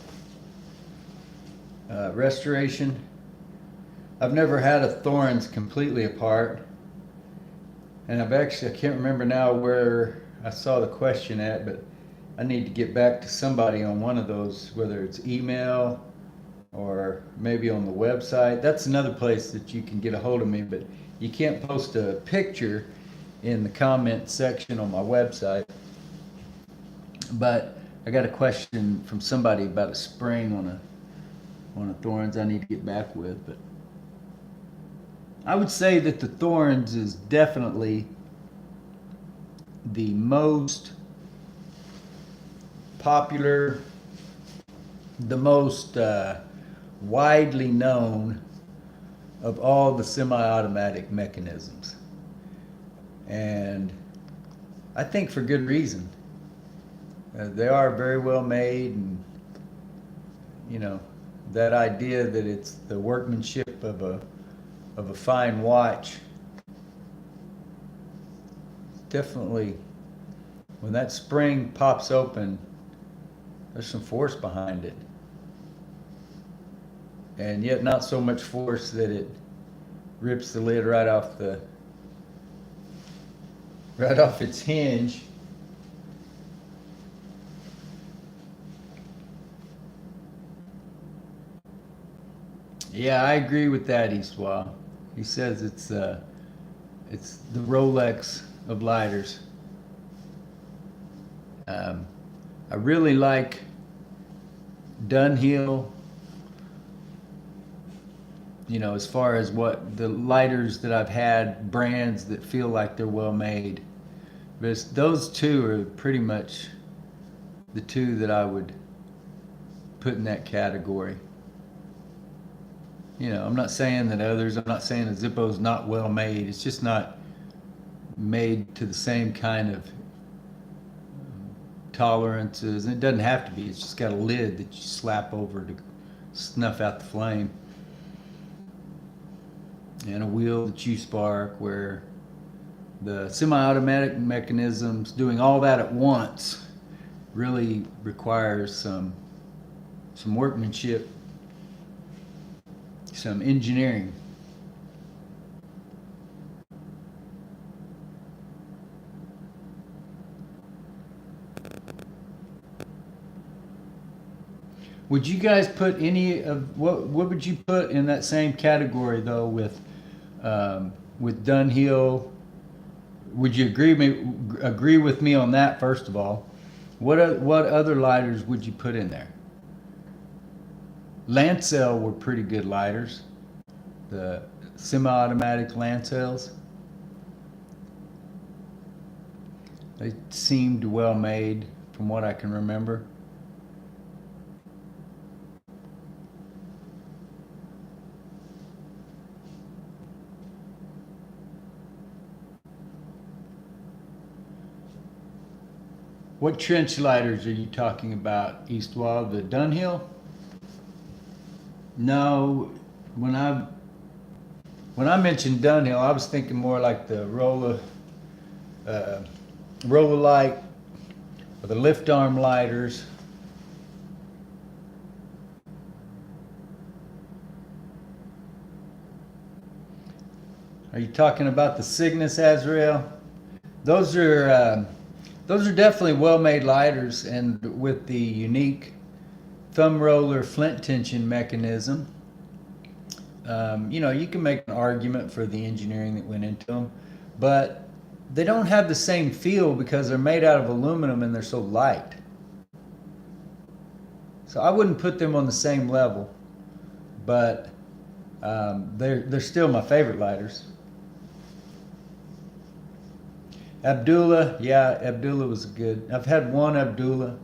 restoration. I've never had a Thorens completely apart, and I can't remember now where I saw the question at, but I need to get back to somebody on one of those, whether it's email or maybe on the website. That's another place that you can get a hold of me, but you can't post a picture in the comment section on my website. But I got a question from somebody about a spring on a Thorens I need to get back with. But I would say that the Thorens is definitely the most popular, the most widely known of all the semi-automatic mechanisms. And I think for good reason. They are very well made, and you know, that idea that it's the workmanship of a fine watch, definitely, when that spring pops open, there's some force behind it, and yet not so much force that it rips the lid right off its hinge. Yeah, I agree with that, Eastwa. He says it's the Rolex of lighters. I really like Dunhill, you know, as far as what the lighters that I've had, brands that feel like they're well made. But those two are pretty much the two that I would put in that category. You know, I'm not saying that I'm not saying that Zippo's not well made. It's just not made to the same kind of tolerances. And it doesn't have to be. It's just got a lid that you slap over to snuff out the flame. And a wheel that you spark, where the semi-automatic mechanisms doing all that at once really requires some workmanship, some engineering. Would you guys put any of what would you put in that same category though with Dunhill? Would you agree with me on that first of all? What other lighters would you put in there? Lancel were pretty good lighters. The semi-automatic Lancels. They seemed well made from what I can remember. What trench lighters are you talking about, Eastwall? The Dunhill? No, when I mentioned Dunhill, I was thinking more like the Rollalite or the lift arm lighters. Are you talking about the Cygnus, Azrael? Those are definitely well-made lighters, and with the unique thumb roller flint tension mechanism, you can make an argument for the engineering that went into them, but they don't have the same feel because they're made out of aluminum and they're so light. So I wouldn't put them on the same level, but they're still my favorite lighters. Abdullah, yeah, Abdullah was good. I've had one Abdullah.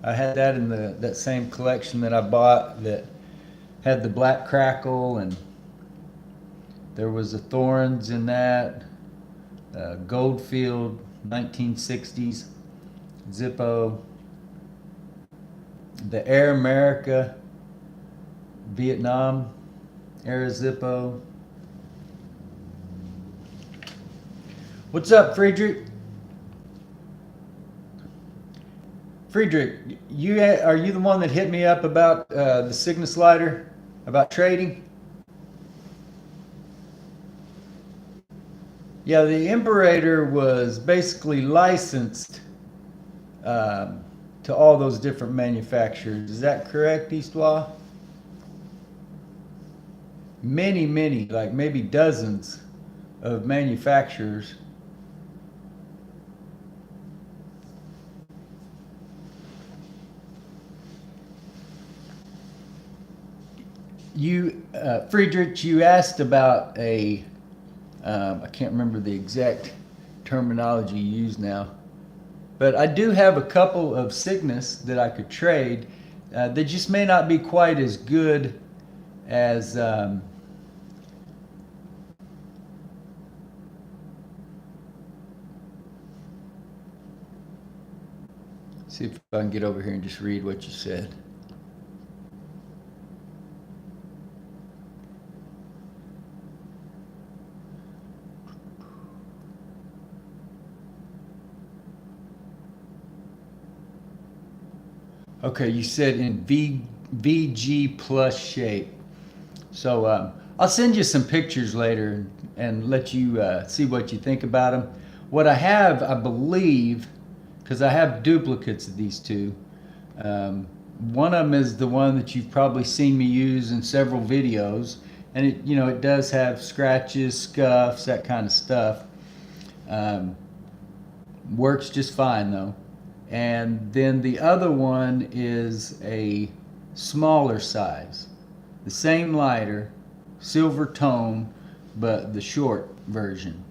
I had that in that same collection that I bought that had the black crackle, and there was the Thorns in that. Goldfield 1960s Zippo. The Air America Vietnam Air Zippo. What's up, Friedrich? Friedrich, are you the one that hit me up about the Cygnus lighter, about trading? Yeah, the Imperator was basically licensed to all those different manufacturers. Is that correct, Eastwa? Many, like maybe dozens of manufacturers. Friedrich, you asked about I can't remember the exact terminology you use now, but I do have a couple of Cygnus that I could trade. They just may not be quite as good as see if I can get over here and just read what you said. Okay, you said in VG plus shape. So I'll send you some pictures later and let you see what you think about them. What I have, I believe, because I have duplicates of these two. One of them is the one that you've probably seen me use in several videos, and it does have scratches, scuffs, that kind of stuff. Works just fine though. And then the other one is a smaller size, the same lighter, silver tone, but the short version.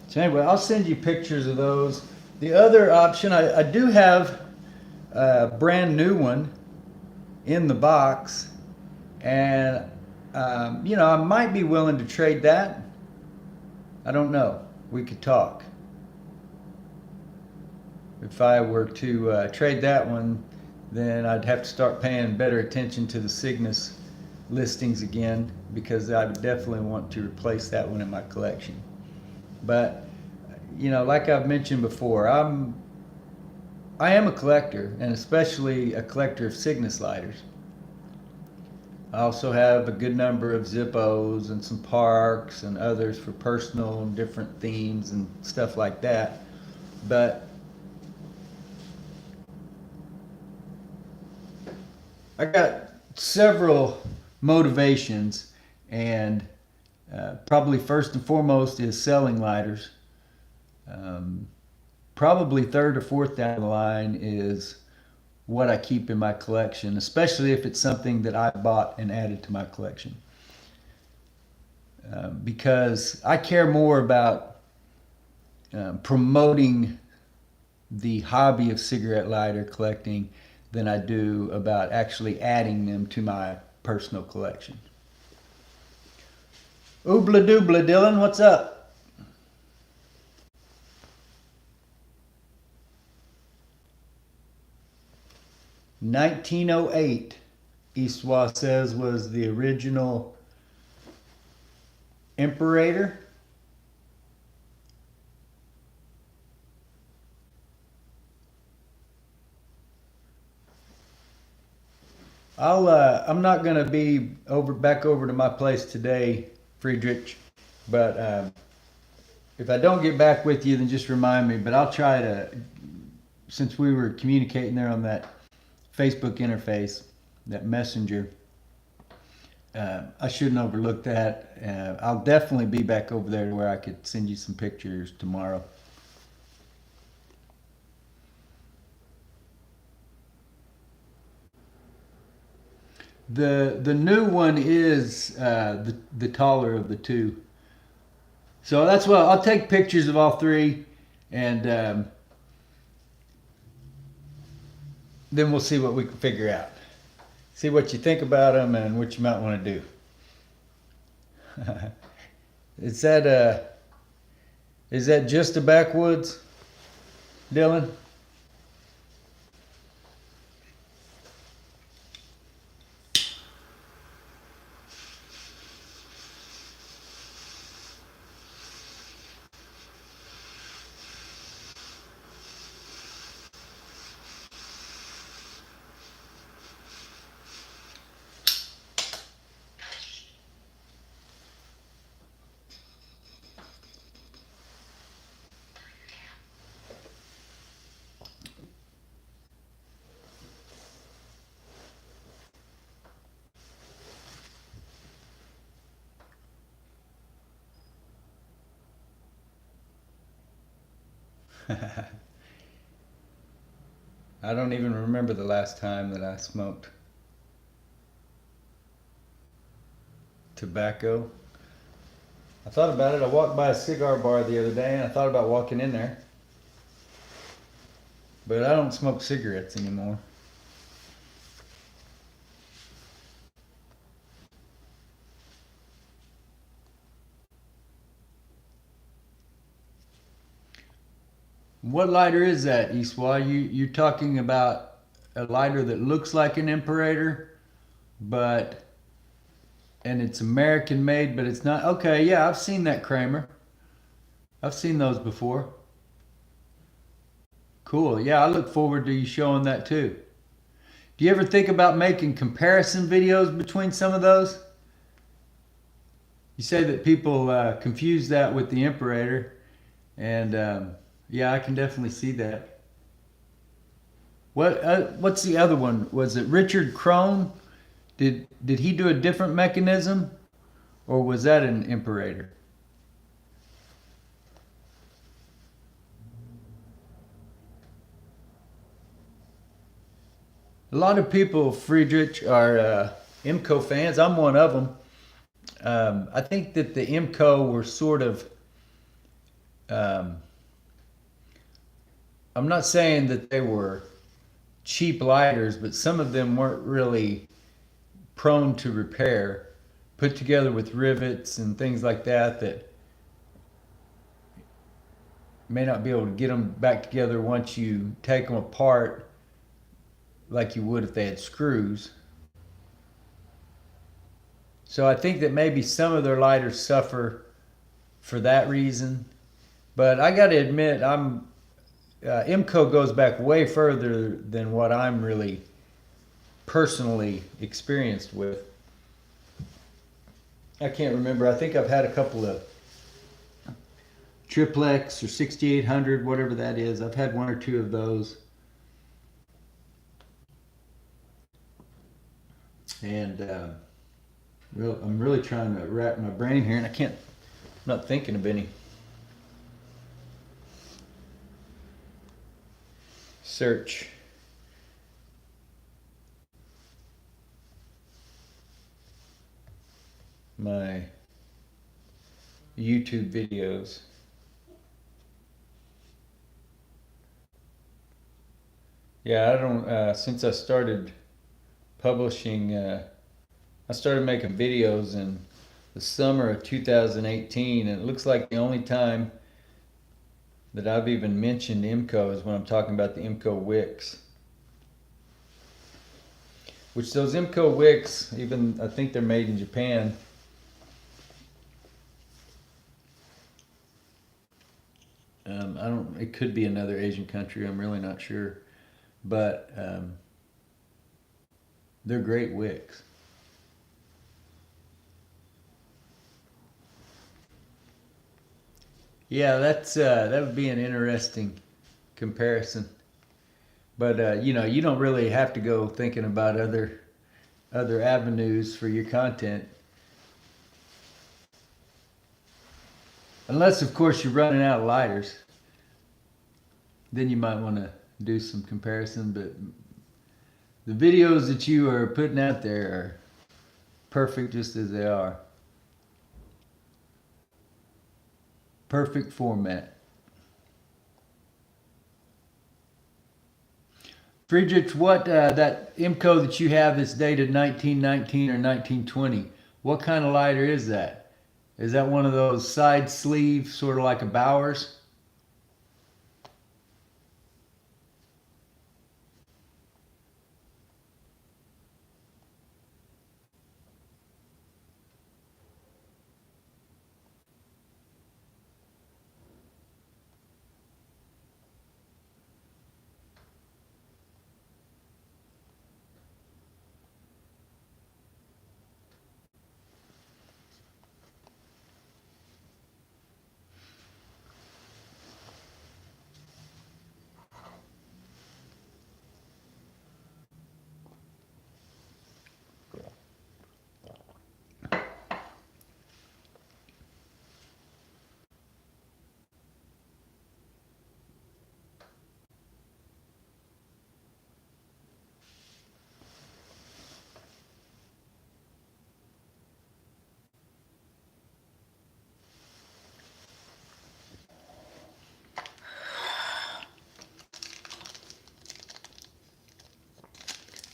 So anyway, I'll send you pictures of those. The other option, I do have a brand new one in the box, and I might be willing to trade that. I don't know. We could talk. If I were to trade that one, then I'd have to start paying better attention to the Cygnus listings again, because I would definitely want to replace that one in my collection. But like I've mentioned before, I am a collector, and especially a collector of Cygnus lighters. I also have a good number of Zippos and some Parks and others for personal and different themes and stuff like that. But I got several motivations, and probably first and foremost is selling lighters. Probably third or fourth down the line is what I keep in my collection, especially if it's something that I bought and added to my collection. Because I care more about promoting the hobby of cigarette lighter collecting than I do about actually adding them to my personal collection. Oobla doobla, Dylan, what's up? "1908," Eastwa says, was the original Imperator. I'm not gonna be back over to my place today, Friedrich, but if I don't get back with you, then just remind me. But I'll try to, since we were communicating there on that Facebook interface, that messenger, I shouldn't overlook that. I'll definitely be back over there where I could send you some pictures tomorrow. The new one is the taller of the two. So that's what I'll take pictures of all three, and then we'll see what we can figure out. See what you think about them and what you might want to do. Is that just a backwoods, Dylan? I don't even remember the last time that I smoked tobacco. I thought about it. I walked by a cigar bar the other day and I thought about walking in there. But I don't smoke cigarettes anymore. What lighter is that, Eastwa? You're talking about a lighter that looks like an Imperator, and it's American made, but it's not. Okay, yeah, I've seen that, Kramer. I've seen those before. Cool. Yeah, I look forward to you showing that too. Do you ever think about making comparison videos between some of those? You say that people confuse that with the Imperator, and yeah, I can definitely see that. What's the other one? Was it Richard Crone? Did he do a different mechanism, or was that an Imperator? A lot of people, Friedrich, are IMCO fans. I'm one of them. I think that the IMCO were sort of. I'm not saying that they were cheap lighters, but some of them weren't really prone to repair, put together with rivets and things like that may not be able to get them back together once you take them apart like you would if they had screws. So I think that maybe some of their lighters suffer for that reason. But I got to admit, IMCO goes back way further than what I'm really personally experienced with. I can't remember. I think I've had a couple of Triplex or 6800, whatever that is. I've had one or two of those. And I'm really trying to wrap my brain here, and I'm not thinking of any. Search. My YouTube videos. Yeah, I don't, since I started publishing, I started making videos in the summer of 2018, and it looks like the only time that I've even mentioned IMCO is when I'm talking about the IMCO wicks. Which those IMCO wicks, even I think they're made in Japan. It could be another Asian country, I'm really not sure. But they're great wicks. Yeah, that would be an interesting comparison. But you know, you don't really have to go thinking about other avenues for your content, unless of course you're running out of lighters. Then you might want to do some comparison. But the videos that you are putting out there are perfect just as they are. Perfect format. Friedrich, what that IMCO that you have that's dated 1919 or 1920, what kind of lighter is that? Is that one of those side sleeve, sort of like a Bowers?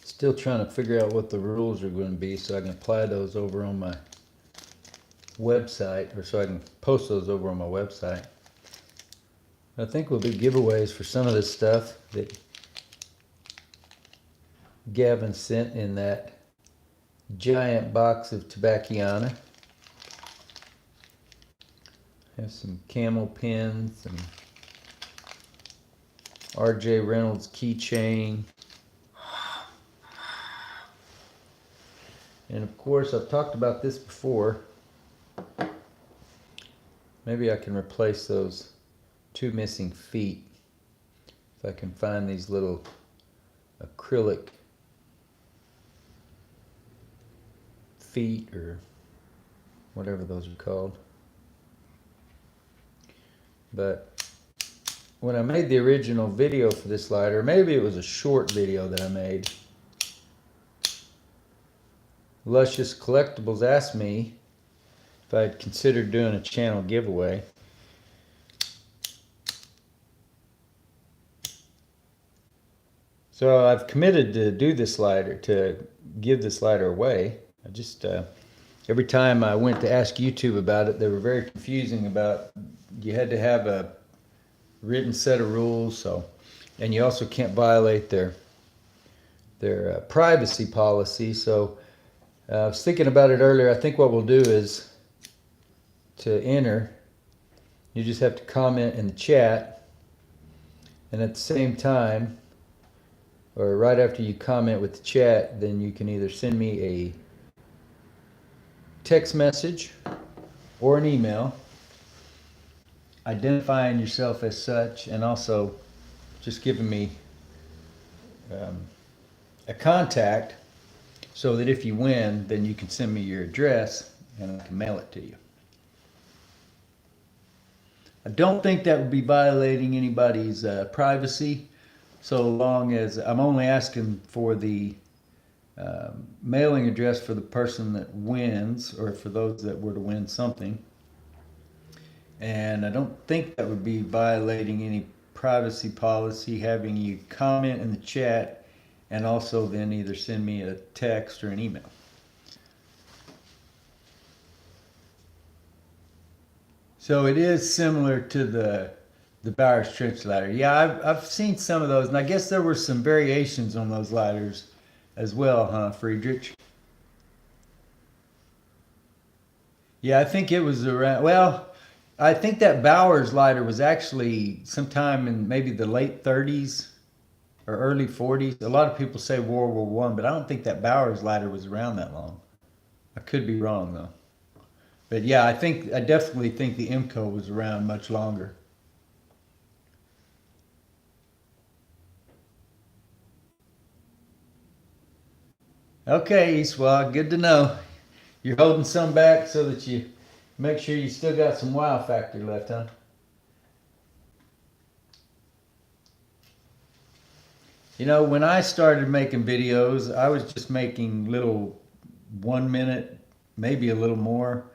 Still trying to figure out what the rules are going to be so I can apply those over on my website, or so I can post those over on my website. I think we'll do giveaways for some of this stuff that Gavin sent in that giant box of Tobackiana. Have some camel pins and RJ Reynolds keychain. And of course, I've talked about this before. Maybe I can replace those two missing feet if I can find these little acrylic feet or whatever those are called. But when I made the original video for this lighter, maybe it was a short video that I made, Luscious Collectibles asked me if I'd considered doing a channel giveaway. So I've committed to do this lighter, to give this lighter away. I just, every time I went to ask YouTube about it, they were very confusing about, you had to have a written set of rules, so, and you also can't violate their privacy policy. So I was thinking about it earlier. I think what we'll do is, to enter, you just have to comment in the chat, and at the same time, or right after you comment with the chat, then you can either send me a text message or an email identifying yourself as such, and also just giving me a contact so that if you win, then you can send me your address and I can mail it to you. I don't think that would be violating anybody's privacy, so long as I'm only asking for the mailing address for the person that wins, or for those that were to win something. And I don't think that would be violating any privacy policy, having you comment in the chat and also then either send me a text or an email. So it is similar to the Bowers Trench ladder. Yeah, I've seen some of those, and I guess there were some variations on those ladders as well, huh, Friedrich? Yeah, I think it was around, well, I think that Bowers ladder was actually sometime in maybe the late 30s or early 40s. A lot of people say World War One, but I don't think that Bowers ladder was around that long. I could be wrong though. But yeah, I definitely think the IMCO was around much longer. Okay, Eastwell, good to know. You're holding some back so that you make sure you still got some wow factor left, huh? You know, when I started making videos, I was just making little 1 minute, maybe a little more.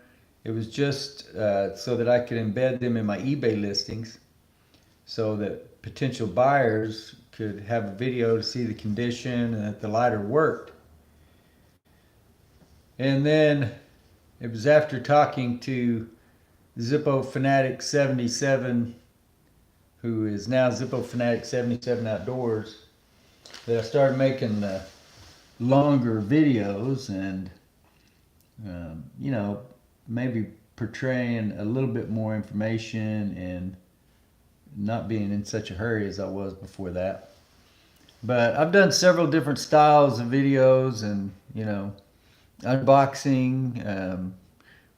It was just so that I could embed them in my eBay listings so that potential buyers could have a video to see the condition and that the lighter worked. And then it was after talking to Zippo Fanatic 77, who is now Zippo Fanatic 77 Outdoors, that I started making longer videos and, you know, maybe portraying a little bit more information and not being in such a hurry as I was before that. But I've done several different styles of videos and, you know, unboxing,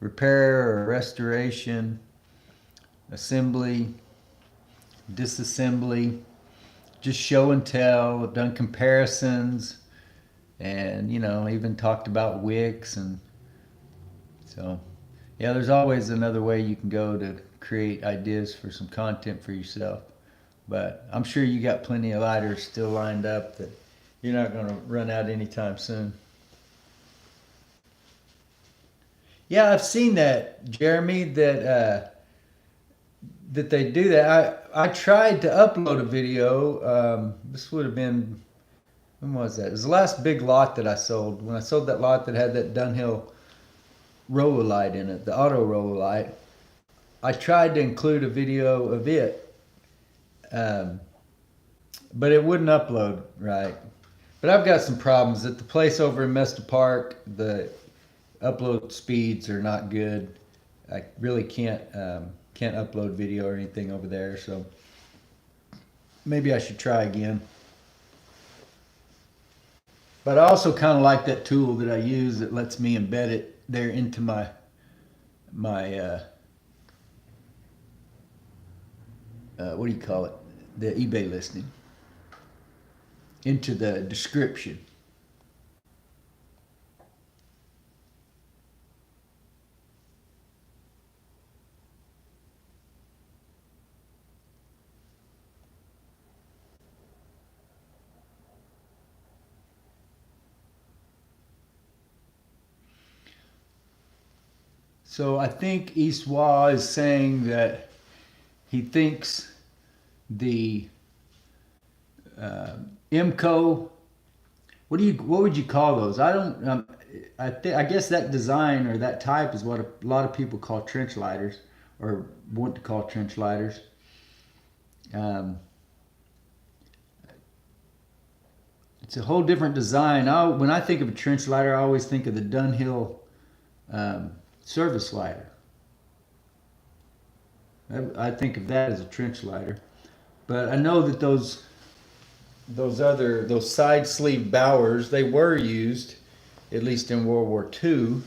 repair or restoration, assembly, disassembly, just show and tell. I've done comparisons and, you know, even talked about wicks. And so, yeah, there's always another way you can go to create ideas for some content for yourself. But I'm sure you got plenty of lighters still lined up that you're not going to run out anytime soon. Yeah, I've seen that, Jeremy, that they do that. I tried to upload a video. This would have been, when was that? It was the last big lot that I sold. When I sold that lot that had that Dunhill roller light in it, the auto roller light. I tried to include a video of it, but it wouldn't upload right. But I've got some problems at the place over in Mesta Park. The upload speeds are not good. I really can't upload video or anything over there, so maybe I should try again. But I also kind of like that tool that I use that lets me embed it there into my what do you call it? The eBay listing, into the description. So I think Eastwa is saying that he thinks the IMCO, what would you call those? I don't. I guess that design or that type is what a lot of people call trench lighters, or want to call trench lighters. It's a whole different design. When I think of a trench lighter, I always think of the Dunhill service lighter. I think of that as a trench lighter, but I know that those side sleeve Bowers, they were used at least in World War II.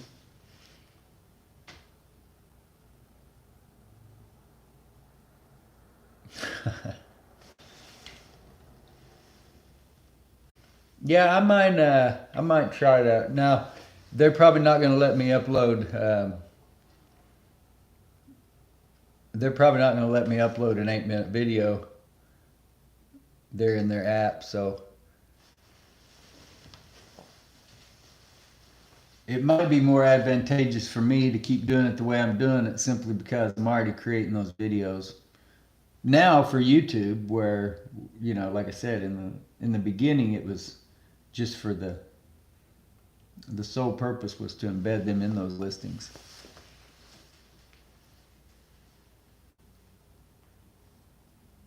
Yeah, I might try that. Now, they're probably not going to let me upload. They're probably not going to let me upload an 8-minute video. They're in their app, so it might be more advantageous for me to keep doing it the way I'm doing it, simply because I'm already creating those videos now for YouTube. Where, like I said, in the beginning, it was just for the sole purpose was to embed them in those listings.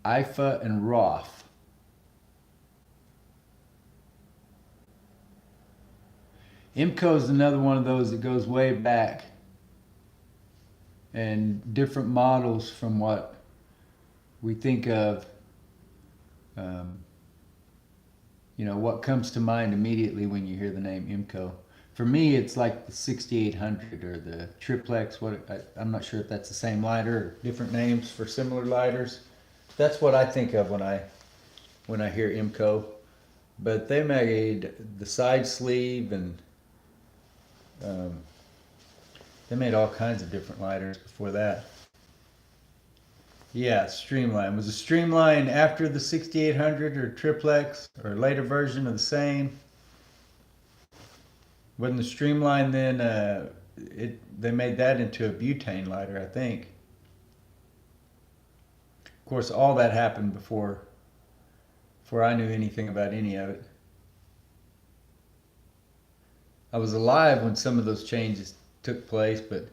IFA and Roth. IMCO is another one of those that goes way back, and different models from what we think of. What comes to mind immediately when you hear the name IMCO? For me, it's like the 6800 or the triplex. I'm not sure if that's the same lighter or different names for similar lighters. That's what I think of when I hear IMCO. But they made the side sleeve, and they made all kinds of different lighters before that. Yeah, Streamline. Was a Streamline after the 6800 or triplex or later version of the same? Wasn't the Streamline then? They made that into a butane lighter, I think. Of course, all that happened before I knew anything about any of it. I was alive when some of those changes took place, but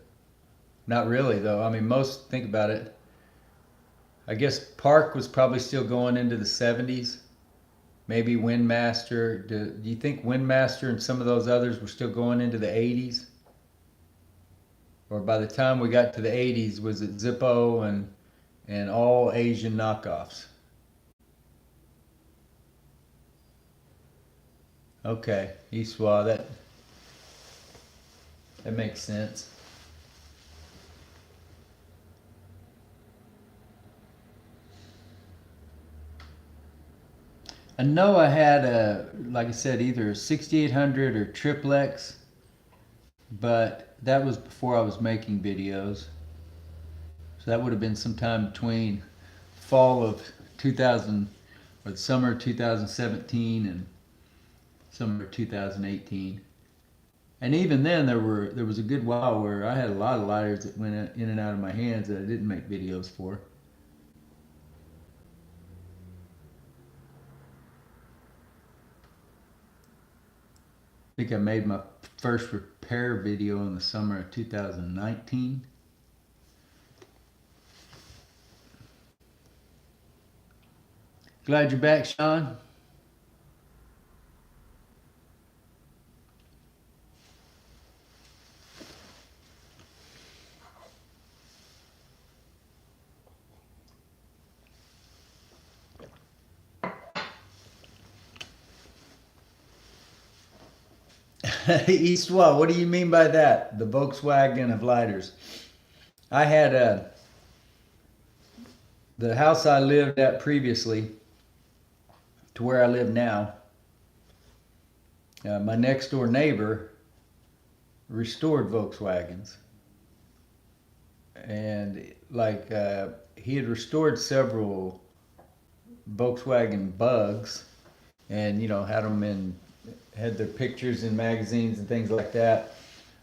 not really, though. I mean, think about it. I guess Park was probably still going into the 70s. Maybe Windmaster. Do you think Windmaster and some of those others were still going into the 80s? Or by the time we got to the 80s, was it Zippo and all Asian knockoffs? Okay, Iswa, that makes sense. I know I had like I said, either a 6800 or triplex, but that was before I was making videos. So that would have been sometime between fall of 2000 or the summer of 2017 and summer of 2018. And even then, there was a good while where I had a lot of lighters that went in and out of my hands that I didn't make videos for. I think I made my first repair video in the summer of 2019. Glad you're back, Sean. Eastwell, what do you mean by that? The Volkswagen of lighters. I had the house I lived at previously to where I live now. My next door neighbor restored Volkswagens, and he had restored several Volkswagen Bugs, and had their pictures in magazines and things like that.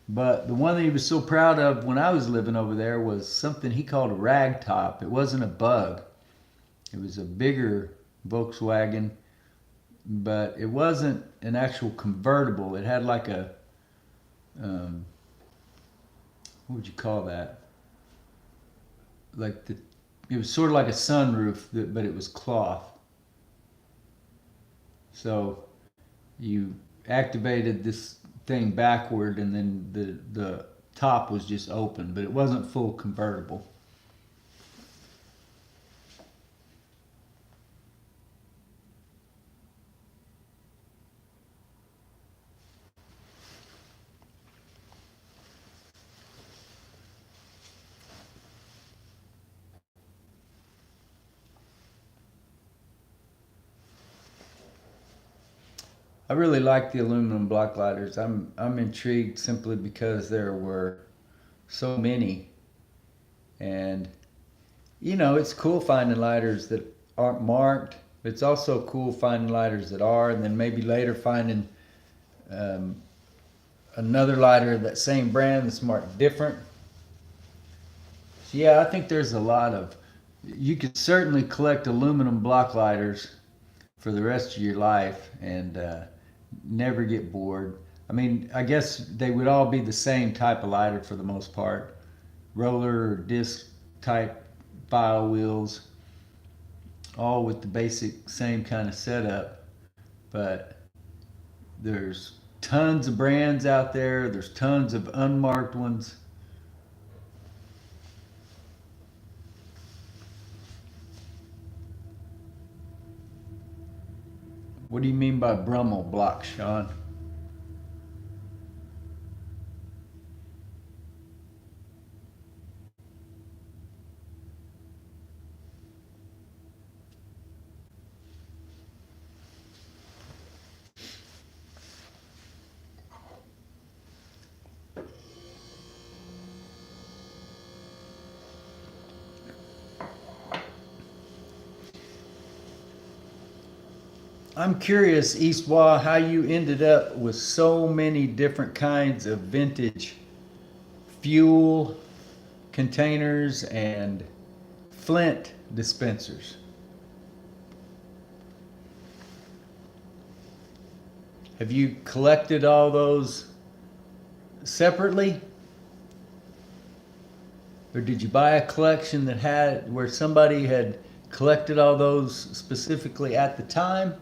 But the one that he was so proud of when I was living over there was something he called a ragtop. It wasn't a Bug. It was a bigger Volkswagen, but it wasn't an actual convertible. It had like a, what would you call that? It was sort of like a sunroof, but it was cloth. So you activated this thing backward, and then the top was just open, but it wasn't full convertible. I really like the aluminum block lighters. I'm intrigued simply because there were so many, and it's cool finding lighters that aren't marked. It's also cool finding lighters that are, and then maybe later finding um, another lighter of that same brand that's marked different. So yeah, I think there's a lot of. You could certainly collect aluminum block lighters for the rest of your life and never get bored. I mean, I guess they would all be the same type of lighter for the most part, roller or disc type file wheels, all with the basic same kind of setup. But there's tons of brands out there. There's tons of unmarked ones. What do you mean by Brummel block, Sean? I'm curious, Eastwa, how you ended up with so many different kinds of vintage fuel containers and flint dispensers. Have you collected all those separately? Or did you buy a collection that had where somebody had collected all those specifically at the time?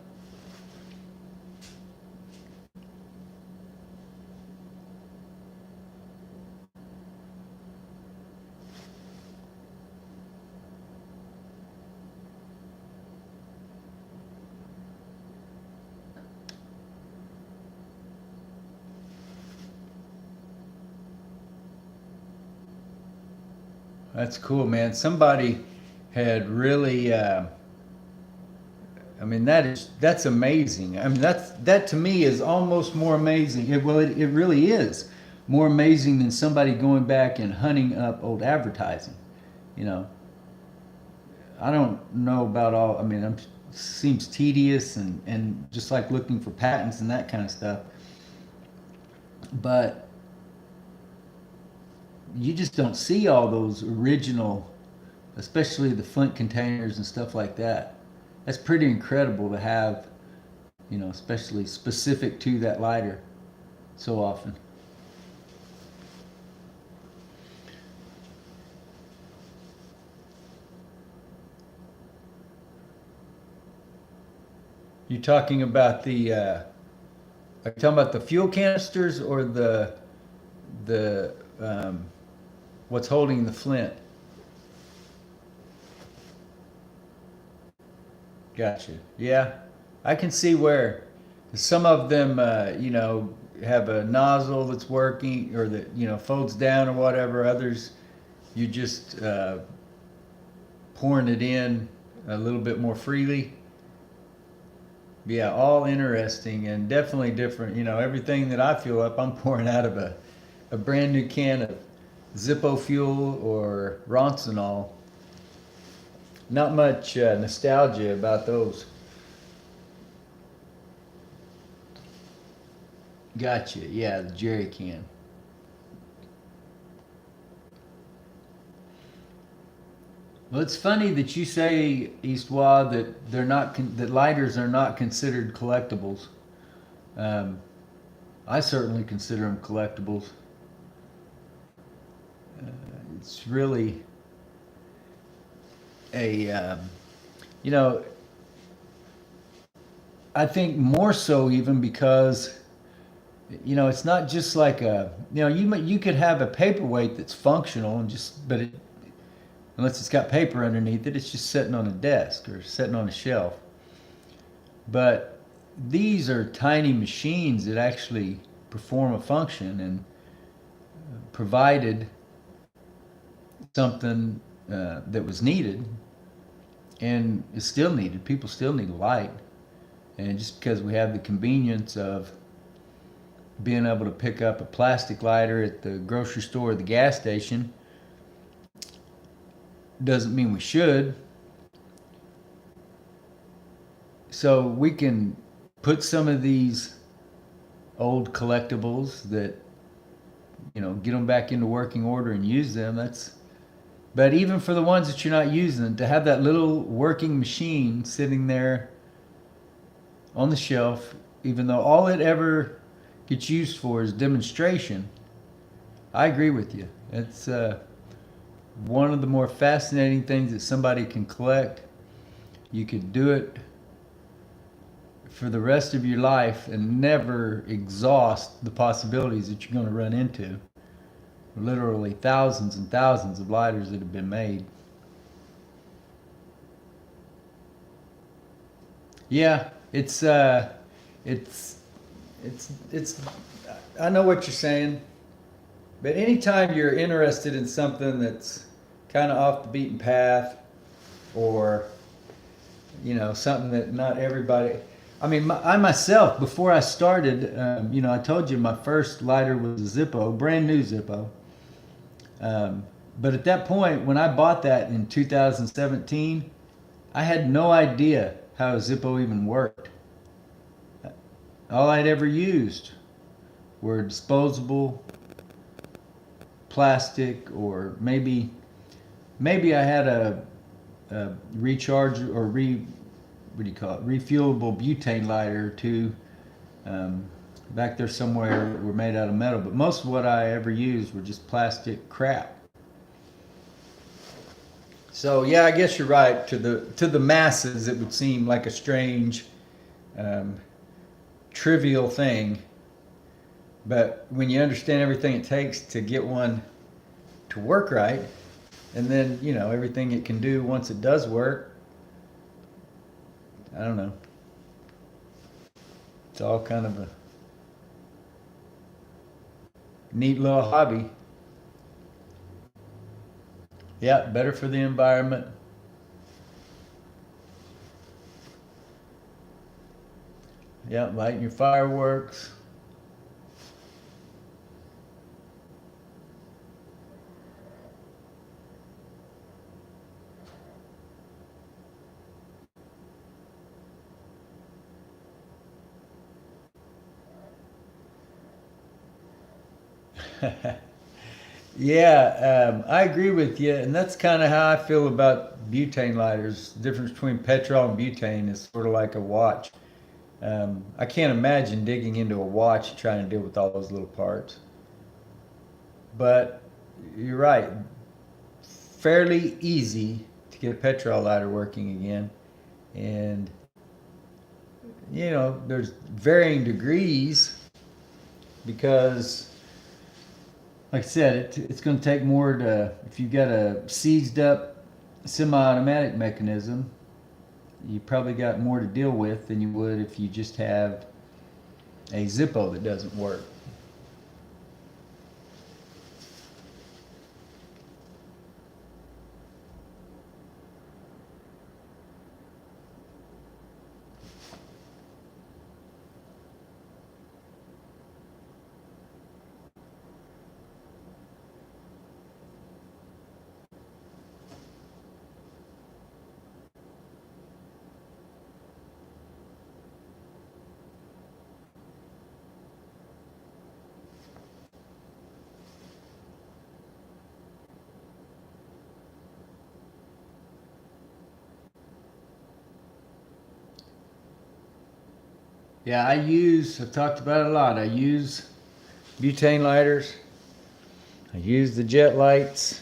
That's cool, man. Somebody had really. I mean, that's amazing. I mean, that to me is almost more amazing. It really is more amazing than somebody going back and hunting up old advertising. You know, I don't know about all. I mean, seems tedious and just like looking for patents and that kind of stuff. But you just don't see all those original, especially the flint containers and stuff like that. That's pretty incredible to have, especially specific to that lighter so often. You talking about are you talking about the fuel canisters or the what's holding the flint? Gotcha. Yeah, I can see where some of them, have a nozzle that's working or that folds down or whatever. Others, you just pouring it in a little bit more freely. Yeah, all interesting and definitely different. Everything that I fill up, I'm pouring out of a brand new can of Zippo Fuel or Ronsonol. Not much nostalgia about those. Gotcha. Yeah, the jerry can. Well, it's funny that you say, Eastwa, that they're not that lighters are not considered collectibles. Um, I certainly consider them collectibles. It's really a, you know, I think more so even because, it's not just like you could have a paperweight that's functional and but unless it's got paper underneath it, it's just sitting on a desk or sitting on a shelf. But these are tiny machines that actually perform a function and provided something that was needed and is still needed. People still need light, And just because we have the convenience of being able to pick up a plastic lighter at the grocery store or the gas station doesn't mean we should. So we can put some of these old collectibles that, get them back into working order and use them. But even for the ones that you're not using, to have that little working machine sitting there on the shelf, even though all it ever gets used for is demonstration, I agree with you. It's one of the more fascinating things that somebody can collect. You could do it for the rest of your life and never exhaust the possibilities that you're going to run into. Literally thousands and thousands of lighters that have been made. Yeah, it's I know what you're saying, but anytime you're interested in something that's kind of off the beaten path, or something that not everybody. I mean, I myself, before I started, I told you my first lighter was a Zippo, brand new Zippo. But at that point, when I bought that in 2017, I had no idea how a Zippo even worked. All I'd ever used were disposable plastic, or maybe I had a recharge or refuelable butane lighter too, back there somewhere, that were made out of metal. But most of what I ever used were just plastic crap. So yeah, I guess you're right. To the masses, it would seem like a strange, trivial thing. But when you understand everything it takes to get one to work right, and then everything it can do once it does work, I don't know. It's all kind of a neat little hobby. Yeah, better for the environment. Yeah, lighting your fireworks. Yeah, I agree with you, and that's kind of how I feel about butane lighters. The difference between petrol and butane is sort of like a watch. I can't imagine digging into a watch trying to deal with all those little parts. But you're right, fairly easy to get a petrol lighter working again. And, there's varying degrees, because like I said, it's going to take more if you've got a seized up semi-automatic mechanism, you probably got more to deal with than you would if you just have a Zippo that doesn't work. Yeah, I've talked about it a lot. I use butane lighters. I use the jet lights.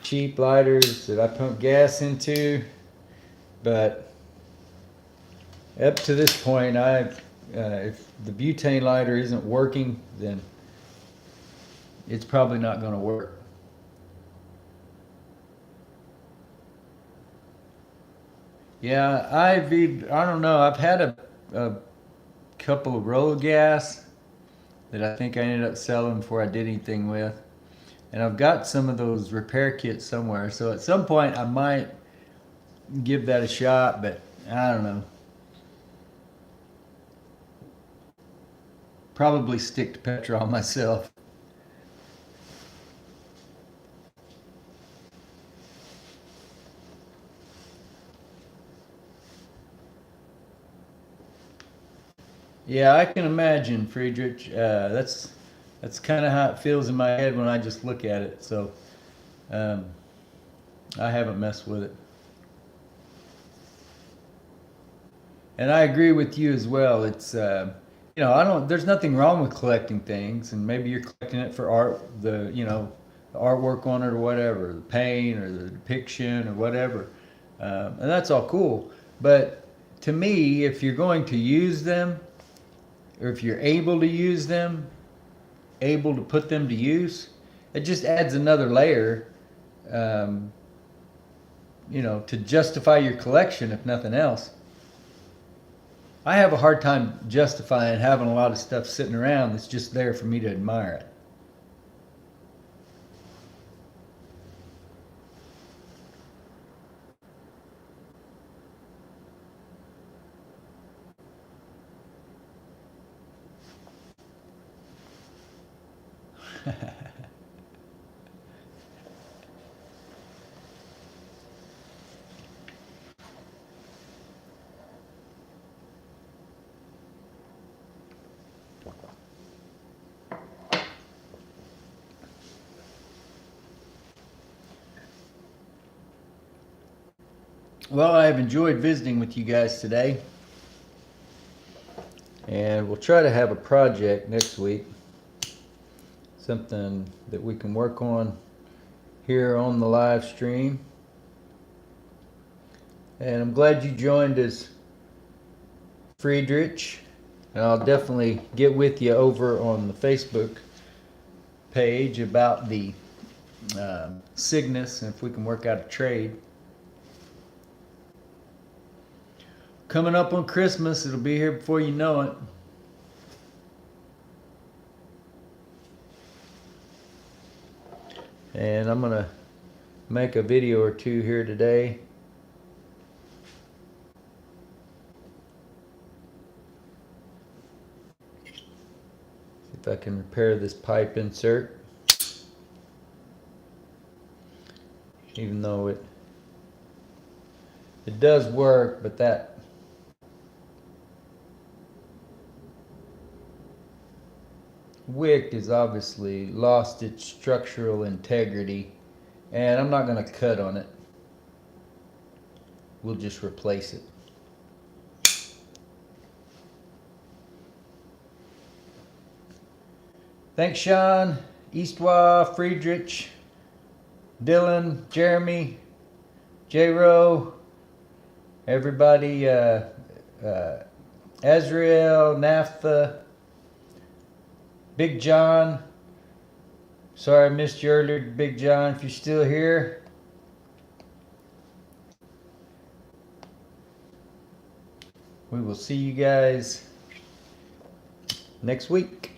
Cheap lighters that I pump gas into. But up to this point, if the butane lighter isn't working, then it's probably not going to work. Yeah, I don't know. I've had a couple of Rollgas that I think I ended up selling before I did anything with. And I've got some of those repair kits somewhere. So at some point I might give that a shot, but I don't know. Probably stick to Petrol myself. Yeah, I can imagine, Friedrich. That's kind of how it feels in my head when I just look at it. So um, I haven't messed with it. And I agree with you as well. It's I don't. There's nothing wrong with collecting things, and maybe you're collecting it for art, the artwork on it or whatever, the paint or the depiction or whatever, and that's all cool. But to me, if you're going to use them, or if you're able to use them, able to put them to use, it just adds another layer, um, to justify your collection, if nothing else. I have a hard time justifying having a lot of stuff sitting around that's just there for me to admire it. Well, I've enjoyed visiting with you guys today, and we'll try to have a project next week, something that we can work on here on the live stream. And I'm glad you joined us, Friedrich, and I'll definitely get with you over on the Facebook page about the Cygnus and if we can work out a trade. Coming up on Christmas, it'll be here before you know it. And I'm gonna make a video or two here today. See if I can repair this pipe insert. Even though it does work, but that wick has obviously lost its structural integrity, and I'm not going to cut on it. We'll just replace it. Thanks, Sean, Eastwa, Friedrich, Dylan, Jeremy, J-Ro, everybody, Azrael, Naphtha, Big John. Sorry I missed you earlier, Big John, if you're still here. We will see you guys next week.